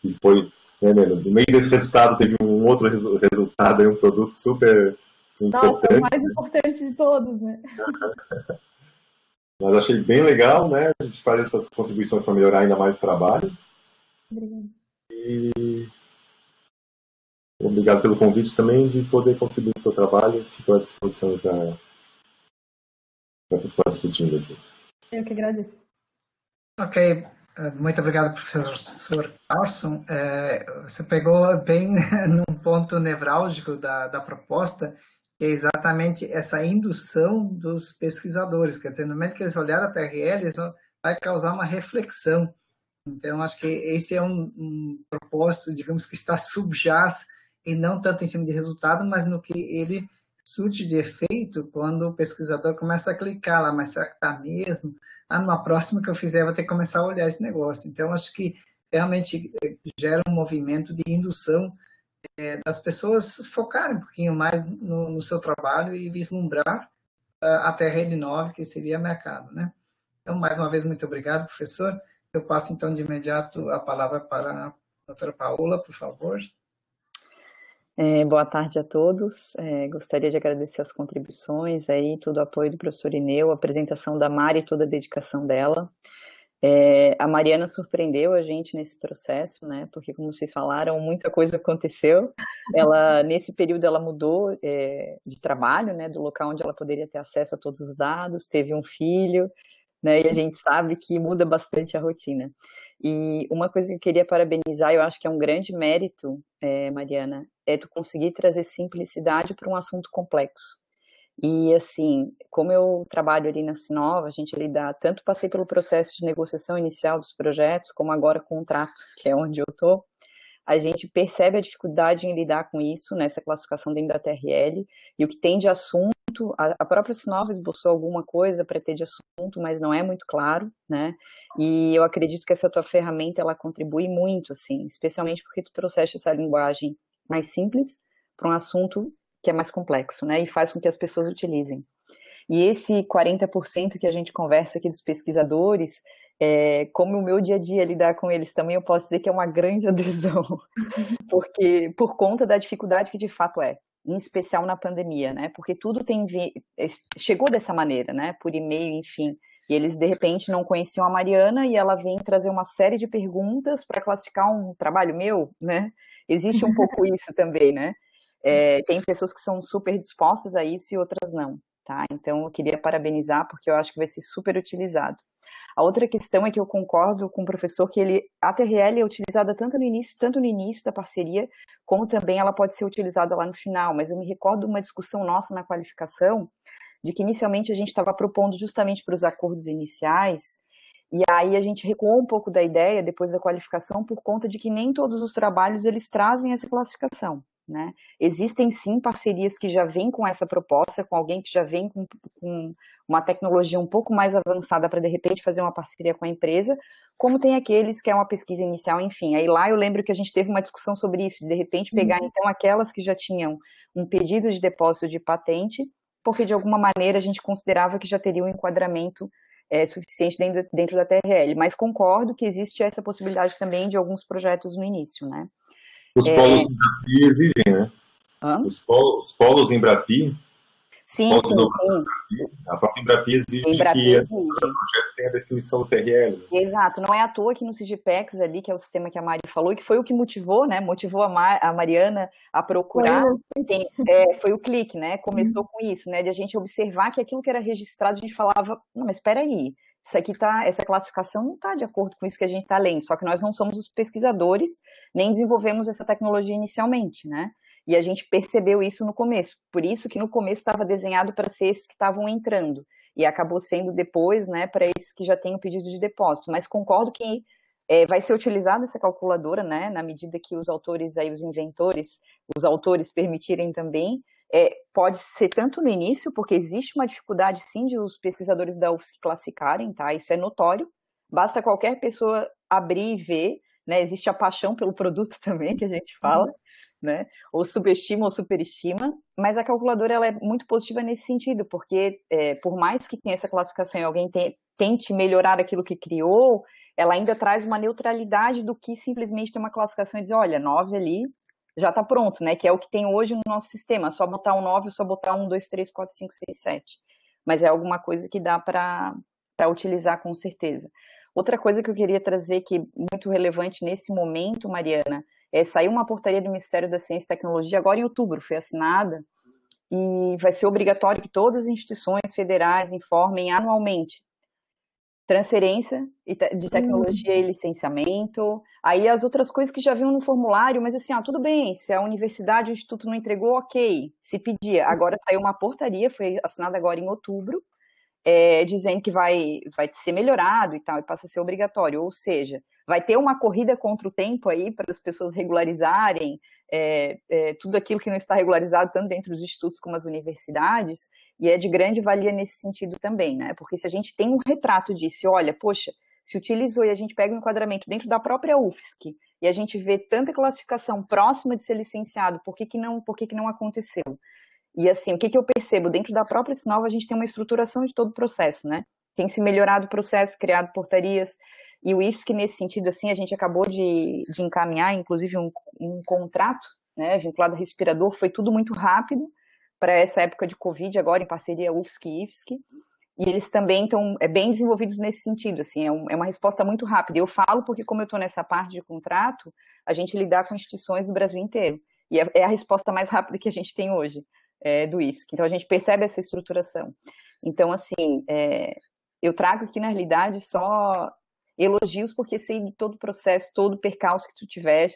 e foi, né, no meio desse resultado teve um outro resultado, um produto super importante. Nossa, o mais importante de todos, né? Mas achei bem legal, né? A gente faz essas contribuições para melhorar ainda mais o trabalho. Obrigada. E obrigado pelo convite também de poder contribuir com o teu trabalho. Fico à disposição para continuar discutindo aqui. Eu que agradeço. Ok, muito obrigado, professor Carlson. Você pegou bem num ponto nevrálgico da proposta, que é exatamente essa indução dos pesquisadores. Quer dizer, no momento que eles olharam a TRL, isso vai causar uma reflexão. Então, acho que esse é um propósito, digamos, que está subjaz e não tanto em cima de resultado, mas no que ele surte de efeito quando o pesquisador começa a clicar lá, mas será que está mesmo? Numa próxima que eu fizer, eu vou ter que começar a olhar esse negócio. Então, acho que realmente gera um movimento de indução das pessoas focarem um pouquinho mais no seu trabalho e vislumbrar a TRL 9, que seria mercado, né? Então, mais uma vez, muito obrigado, professor. Eu passo, então, de imediato a palavra para a doutora Paola, por favor. Boa tarde a todos. Gostaria de agradecer as contribuições, aí, todo o apoio do professor Ineu, a apresentação da Mari e toda a dedicação dela. A Mariana surpreendeu a gente nesse processo, né? Porque, como vocês falaram, muita coisa aconteceu. Nesse período, ela mudou de trabalho, né? Do local onde ela poderia ter acesso a todos os dados, teve um filho, né? E a gente sabe que muda bastante a rotina. E uma coisa que eu queria parabenizar, eu acho que é um grande mérito, Mariana, é tu conseguir trazer simplicidade para um assunto complexo. E, assim, como eu trabalho ali na Sinova, a gente tanto passei pelo processo de negociação inicial dos projetos, como agora contrato, que é onde eu estou, a gente percebe a dificuldade em lidar com isso, nessa classificação dentro da TRL, e o que tem de assunto, a própria Sinova esboçou alguma coisa para ter de assunto, mas não é muito claro, né, e eu acredito que essa tua ferramenta, ela contribui muito, assim, especialmente porque tu trouxeste essa linguagem mais simples para um assunto que é mais complexo, né, e faz com que as pessoas utilizem. E esse 40% que a gente conversa aqui dos pesquisadores, como o meu dia a dia lidar com eles também, eu posso dizer que é uma grande adesão, porque por conta da dificuldade que de fato em especial na pandemia, né, porque tudo chegou dessa maneira, né, por e-mail, enfim, e eles de repente não conheciam a Mariana e ela vem trazer uma série de perguntas para classificar um trabalho meu, né, existe um pouco isso também, né, tem pessoas que são super dispostas a isso e outras não. Tá? Então, eu queria parabenizar, porque eu acho que vai ser super utilizado. A outra questão é que eu concordo com o professor que a TRL é utilizada tanto no início da parceria, como também ela pode ser utilizada lá no final, mas eu me recordo de uma discussão nossa na qualificação, de que inicialmente a gente estava propondo justamente para os acordos iniciais, e aí a gente recuou um pouco da ideia, depois da qualificação, por conta de que nem todos os trabalhos eles trazem essa classificação. né? Existem sim parcerias que já vêm com essa proposta, com alguém que já vem com uma tecnologia um pouco mais avançada para de repente fazer uma parceria com a empresa, como tem aqueles que é uma pesquisa inicial, enfim. Aí lá eu lembro que a gente teve uma discussão sobre isso, de repente pegar então aquelas que já tinham um pedido de depósito de patente, porque de alguma maneira a gente considerava que já teria um enquadramento suficiente dentro da TRL, mas concordo que existe essa possibilidade também de alguns projetos no início, né? Os polos Embrapi exigem, né? Os polos Embrapi, sim, polos sim, sim. A própria Embrapi exige que cada projeto tenha a definição do TRL. Né? Exato, não é à toa que no Sigipex ali, que é o sistema que a Mari falou, e que foi o que motivou, né? Motivou a Mariana a procurar, foi o clique, né? Começou com isso, né? De a gente observar que aquilo que era registrado, a gente falava, não, mas espera aí, isso aqui essa classificação não está de acordo com isso que a gente está lendo, só que nós não somos os pesquisadores, nem desenvolvemos essa tecnologia inicialmente, né? E a gente percebeu isso no começo, por isso que no começo estava desenhado para ser esses que estavam entrando, e acabou sendo depois, né, para esses que já têm o pedido de depósito, mas concordo que vai ser utilizada essa calculadora, né, na medida que os autores aí, os inventores, os autores permitirem também, pode ser tanto no início, porque existe uma dificuldade sim de os pesquisadores da UFSC classificarem, tá, isso é notório, basta qualquer pessoa abrir e ver, né, existe a paixão pelo produto também, que a gente fala, né? Ou subestima ou superestima, mas a calculadora ela é muito positiva nesse sentido, porque por mais que tenha essa classificação e alguém tente melhorar aquilo que criou, ela ainda traz uma neutralidade do que simplesmente ter uma classificação e dizer, olha, 9 ali já está pronto, né? Que é o que tem hoje no nosso sistema, só botar um 9 ou só botar 1, 2, 3, 4, 5, 6, 7. Mas é alguma coisa que dá para utilizar com certeza. Outra coisa que eu queria trazer, que é muito relevante nesse momento, Mariana, saiu uma portaria do Ministério da Ciência e Tecnologia, agora em outubro, foi assinada, e vai ser obrigatório que todas as instituições federais informem anualmente transferência de tecnologia e licenciamento, aí as outras coisas que já vinham no formulário, mas assim, tudo bem, se a universidade, o instituto não entregou, ok, se pedia. Agora saiu uma portaria, foi assinada agora em outubro, dizendo que vai ser melhorado e tal, e passa a ser obrigatório, ou seja, vai ter uma corrida contra o tempo aí para as pessoas regularizarem tudo aquilo que não está regularizado, tanto dentro dos institutos como as universidades, e é de grande valia nesse sentido também, né? Porque se a gente tem um retrato disso, olha, poxa, se utilizou e a gente pega um enquadramento dentro da própria UFSC, e a gente vê tanta classificação próxima de ser licenciado, por que não aconteceu? E assim, o que eu percebo? Dentro da própria Sinova, a gente tem uma estruturação de todo o processo, né? Tem se melhorado o processo, criado portarias, e o IFSC, nesse sentido, assim, a gente acabou de encaminhar, inclusive, um contrato, né, vinculado a respirador, foi tudo muito rápido para essa época de Covid, agora em parceria UFSC e IFSC, e eles também estão bem desenvolvidos nesse sentido, assim, é uma resposta muito rápida. Eu falo porque, como eu estou nessa parte de contrato, a gente lidar com instituições do Brasil inteiro, e é a resposta mais rápida que a gente tem hoje. Do IFSC, então a gente percebe essa estruturação. Então, assim, eu trago aqui na realidade só elogios, porque sei de todo o processo, todo o percalço que tu tiver,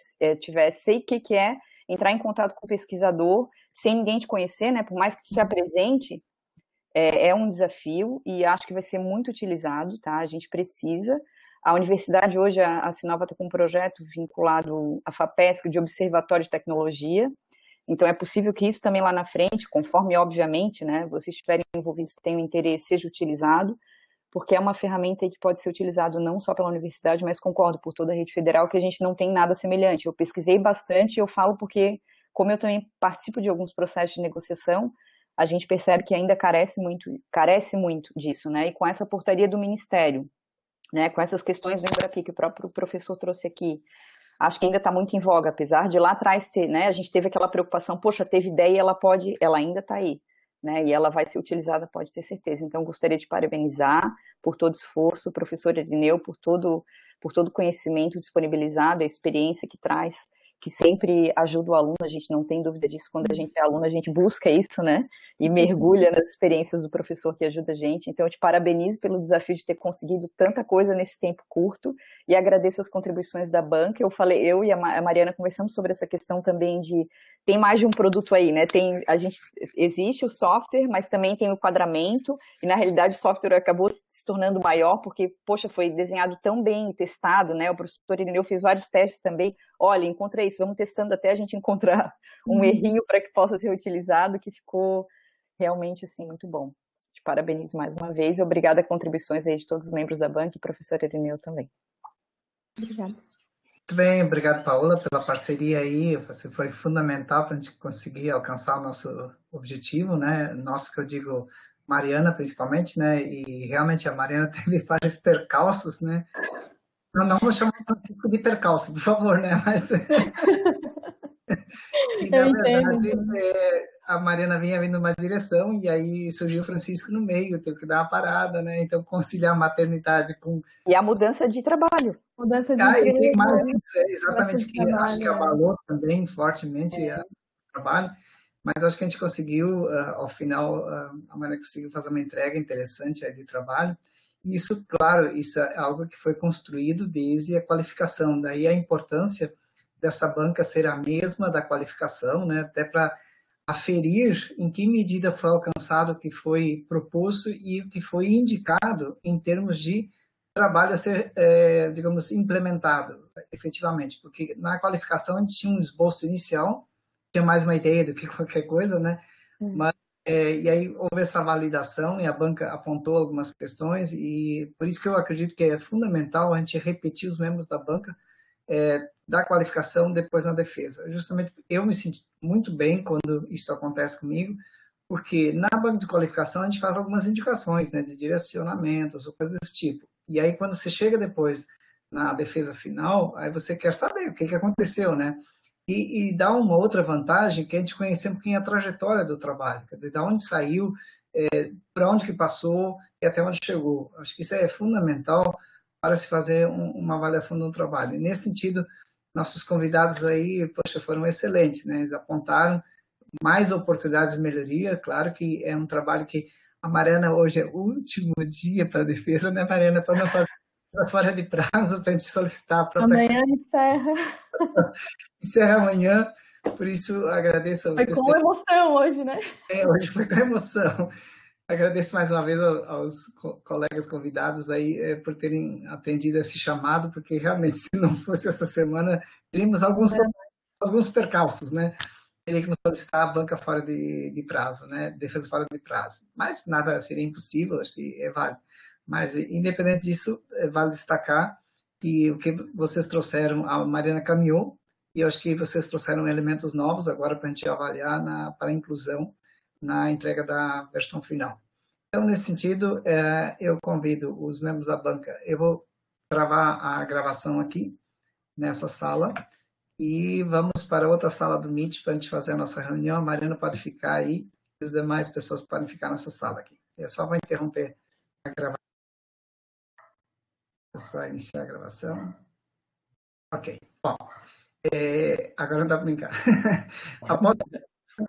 sei o que é entrar em contato com o pesquisador sem ninguém te conhecer, né? Por mais que tu se apresente, é um desafio e acho que vai ser muito utilizado, tá? A gente precisa. A universidade hoje, a Sinova está com um projeto vinculado à FAPESC de Observatório de Tecnologia. Então, é possível que isso também lá na frente, conforme, obviamente, né, vocês estiverem envolvidos, tenham interesse, seja utilizado, porque é uma ferramenta que pode ser utilizada não só pela universidade, mas concordo, por toda a rede federal, que a gente não tem nada semelhante. Eu pesquisei bastante e eu falo porque, como eu também participo de alguns processos de negociação, a gente percebe que ainda carece muito disso, né? E com essa portaria do Ministério, né, com essas questões do Embrapi, que o próprio professor trouxe aqui, acho que ainda está muito em voga, apesar de lá atrás ter, né, a gente teve aquela preocupação, poxa, teve ideia, ela ainda está aí, né, e ela vai ser utilizada, pode ter certeza. Então, gostaria de parabenizar por todo o esforço, o professor Irineu, por todo o conhecimento disponibilizado, a experiência que traz, que sempre ajuda o aluno, a gente não tem dúvida disso, quando a gente é aluno, a gente busca isso, né, e mergulha nas experiências do professor que ajuda a gente. Então, eu te parabenizo pelo desafio de ter conseguido tanta coisa nesse tempo curto, e agradeço as contribuições da banca. Eu e a Mariana conversamos sobre essa questão também de, tem mais de um produto aí, né, existe o software, mas também tem o enquadramento, e na realidade o software acabou se tornando maior, porque, poxa, foi desenhado tão bem, testado, né, o professor Irineu fez vários testes também, olha, encontrei isso, vamos testando até a gente encontrar um errinho para que possa ser utilizado, que ficou realmente, assim, muito bom. Te parabenizo mais uma vez e obrigada a contribuições aí de todos os membros da banca e professor Irineu também. Obrigada. Muito bem, obrigado, Paola, pela parceria aí. Você foi fundamental para a gente conseguir alcançar o nosso objetivo, né? Nosso, que eu digo, Mariana, principalmente, né? E realmente a Mariana teve vários percalços, né? Não vou chamar de percalço, por favor, né? Mas e, na verdade, a Mariana vinha vindo numa direção e aí surgiu o Francisco no meio, teve que dar uma parada, né? Então, conciliar a maternidade com... E a mudança de trabalho. Mudança de emprego. E tem mais isso, exatamente, que trabalho, acho que abalou também fortemente o trabalho, mas acho que a gente conseguiu, ao final, a Mariana conseguiu fazer uma entrega interessante aí de trabalho. E isso, claro, isso é algo que foi construído desde a qualificação, daí a importância dessa banca ser a mesma da qualificação, né? Até para aferir em que medida foi alcançado o que foi proposto e o que foi indicado em termos de trabalho a ser, digamos, implementado efetivamente, porque na qualificação a gente tinha um esboço inicial, tinha mais uma ideia do que qualquer coisa, né? Mas, e aí houve essa validação e a banca apontou algumas questões e por isso que eu acredito que é fundamental a gente repetir os membros da banca da qualificação depois na defesa. Justamente eu me sinto muito bem quando isso acontece comigo, porque na banca de qualificação a gente faz algumas indicações, né, de direcionamentos ou coisas desse tipo. E aí quando você chega depois na defesa final, aí você quer saber o que aconteceu, né? E dá uma outra vantagem que a gente conhecer um pouquinho a trajetória do trabalho, quer dizer, da onde saiu, para onde que passou e até onde chegou. Acho que isso é fundamental para se fazer uma avaliação do trabalho. E nesse sentido, nossos convidados aí, poxa, foram excelentes, né? Eles apontaram mais oportunidades de melhoria. Claro que é um trabalho que a Mariana hoje é o último dia para a defesa, né, Mariana, para não fazer fora de prazo para a gente solicitar a própria... Amanhã encerra. Encerra amanhã, por isso agradeço a vocês. Foi com emoção hoje, né? Hoje foi com emoção. Agradeço mais uma vez aos colegas convidados aí por terem atendido esse chamado, porque realmente, se não fosse essa semana, teríamos alguns percalços, né? Teria que nos solicitar a banca fora de prazo, né? Defesa fora de prazo. Mas nada seria impossível, acho que é válido. Mas, independente disso, vale destacar que o que vocês trouxeram, a Mariana caminhou, e eu acho que vocês trouxeram elementos novos agora para a gente avaliar para a inclusão na entrega da versão final. Então, nesse sentido, eu convido os membros da banca, eu vou gravar a gravação aqui, nessa sala, e vamos para outra sala do Meet para a gente fazer a nossa reunião. A Mariana pode ficar aí, e as demais pessoas podem ficar nessa sala aqui. Eu só vou interromper a gravação. Vou só iniciar a gravação. Ok, bom. Agora não dá para brincar.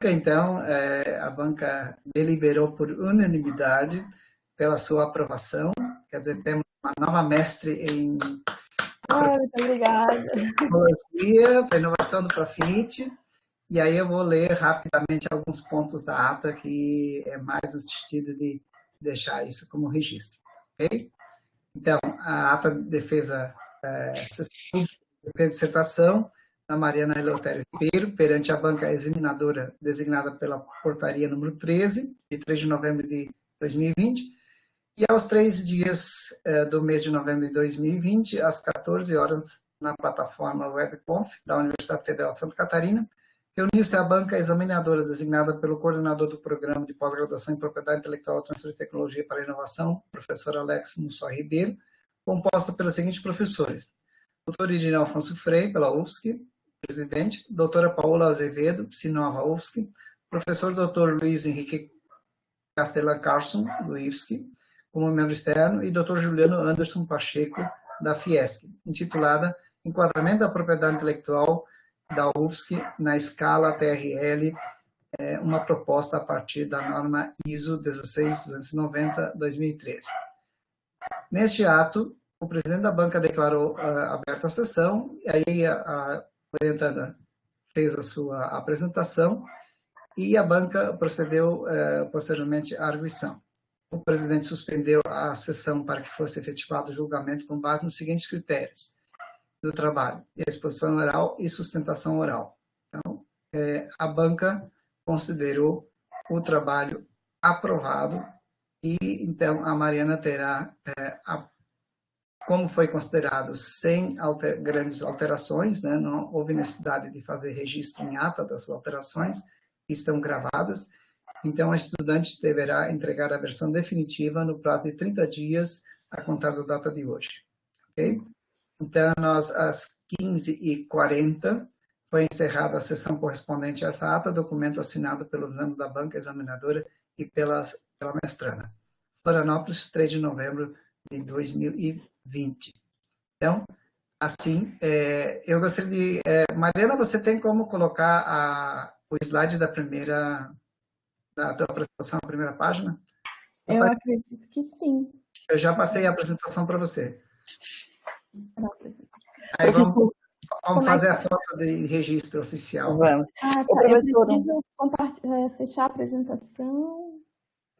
Então, a banca deliberou por unanimidade pela sua aprovação. Quer dizer, temos uma nova mestre em muito obrigada. tecnologia, para inovação do Profit. E aí eu vou ler rapidamente alguns pontos da ata, que é mais no sentido de deixar isso como registro. Ok? Então, a ata de defesa de dissertação da Mariana Eleutério Ribeiro, perante a banca examinadora designada pela portaria número 13, de 3 de novembro de 2020, e aos 3 dias do mês de novembro de 2020, às 14 horas, na plataforma WebConf da Universidade Federal de Santa Catarina, reuniu-se a banca examinadora designada pelo coordenador do Programa de Pós-Graduação em Propriedade Intelectual e Transfer de Tecnologia para a Inovação, professor Alex Mussó Ribeiro, composta pelos seguintes professores: Dr. Irineu Afonso Frei, pela UFSC, presidente; doutora Paola Azevedo, Psinova UFSC; professor Dr. Luiz Henrique Castelar Carson, do IFSC, como membro externo, e Dr. Juliano Anderson Pacheco, da Fiesc, intitulada Enquadramento da Propriedade Intelectual da UFSC na escala TRL, uma proposta a partir da norma ISO 16290-2013. Neste ato, o presidente da banca declarou aberta a sessão, e aí a orientada fez a sua apresentação e a banca procedeu posteriormente à arguição. O presidente suspendeu a sessão para que fosse efetivado o julgamento com base nos seguintes critérios: do trabalho, exposição oral e sustentação oral. Então, a banca considerou o trabalho aprovado e, então, a Mariana terá, como foi considerado, sem grandes alterações, né? Não houve necessidade de fazer registro em ata das alterações, que estão gravadas. Então, a estudante deverá entregar a versão definitiva no prazo de 30 dias a contar da data de hoje. Ok? Então, às 15h40, foi encerrada a sessão correspondente a essa ata, documento assinado pelo membro da banca examinadora e pela mestrana. Florianópolis, 3 de novembro de 2020. Então, assim, eu gostaria de... Mariana, você tem como colocar o slide da tua apresentação, a primeira página? Eu acredito que sim. Eu já passei a apresentação para você. Aí vamos fazer a foto de registro oficial. Vamos. Tá. Eu preciso fechar a apresentação.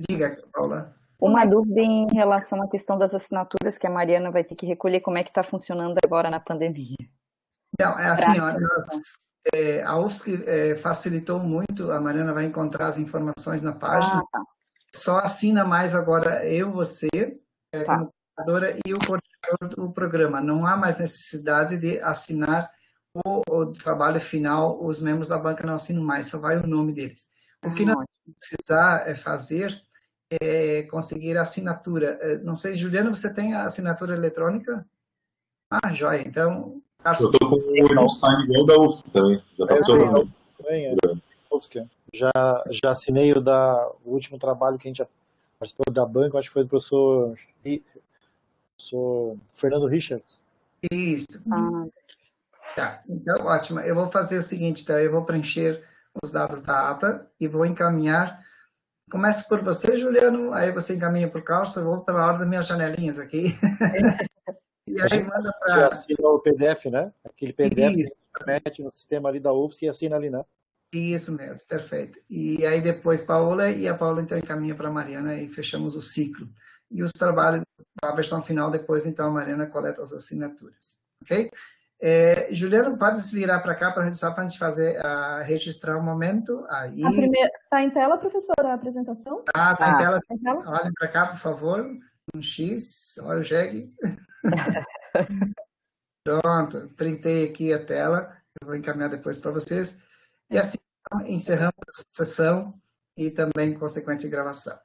Diga, Paula. Uma dúvida em relação à questão das assinaturas que a Mariana vai ter que recolher, como é que está funcionando agora na pandemia? Então, é assim, a UFSC facilitou muito, a Mariana vai encontrar as informações na página. Tá. Só assina mais agora você, como coordenadora, e o coordenador do programa. Não há mais necessidade de assinar o trabalho final, os membros da banca não assinam mais, só vai o nome deles. O que nós precisar fazer é conseguir a assinatura. Não sei, Juliana, você tem a assinatura eletrônica? Ah, joia. Então... Eu estou com o e-sign igual da UFSC também. Já está funcionando. Já assinei o último trabalho que a gente participou da banca, acho que foi do professor Fernando Richards. Isso. Tá, então, ótimo. Eu vou fazer o seguinte, tá? Eu vou preencher os dados da ata e vou encaminhar. Começo por você, Juliano, aí você encaminha para o Carlos, eu vou pela ordem das minhas janelinhas aqui. E aí manda para... Você assina o PDF, né? Aquele PDF que você mete no sistema ali da UFSC e assina ali, né? Isso mesmo, perfeito. E aí depois Paola, e a Paola então encaminha para a Mariana e fechamos o ciclo. E os trabalhos, a versão final, depois então a Mariana coleta as assinaturas. Ok? Juliano, pode se virar para cá para a gente registrar o momento. Aí. A primeira, está em tela, professora, a apresentação? Está em tela. Olhem para cá, por favor. Um X, olha o jegue. Pronto, printei aqui a tela. Eu vou encaminhar depois para vocês. E assim encerramos a sessão e também consequente gravação.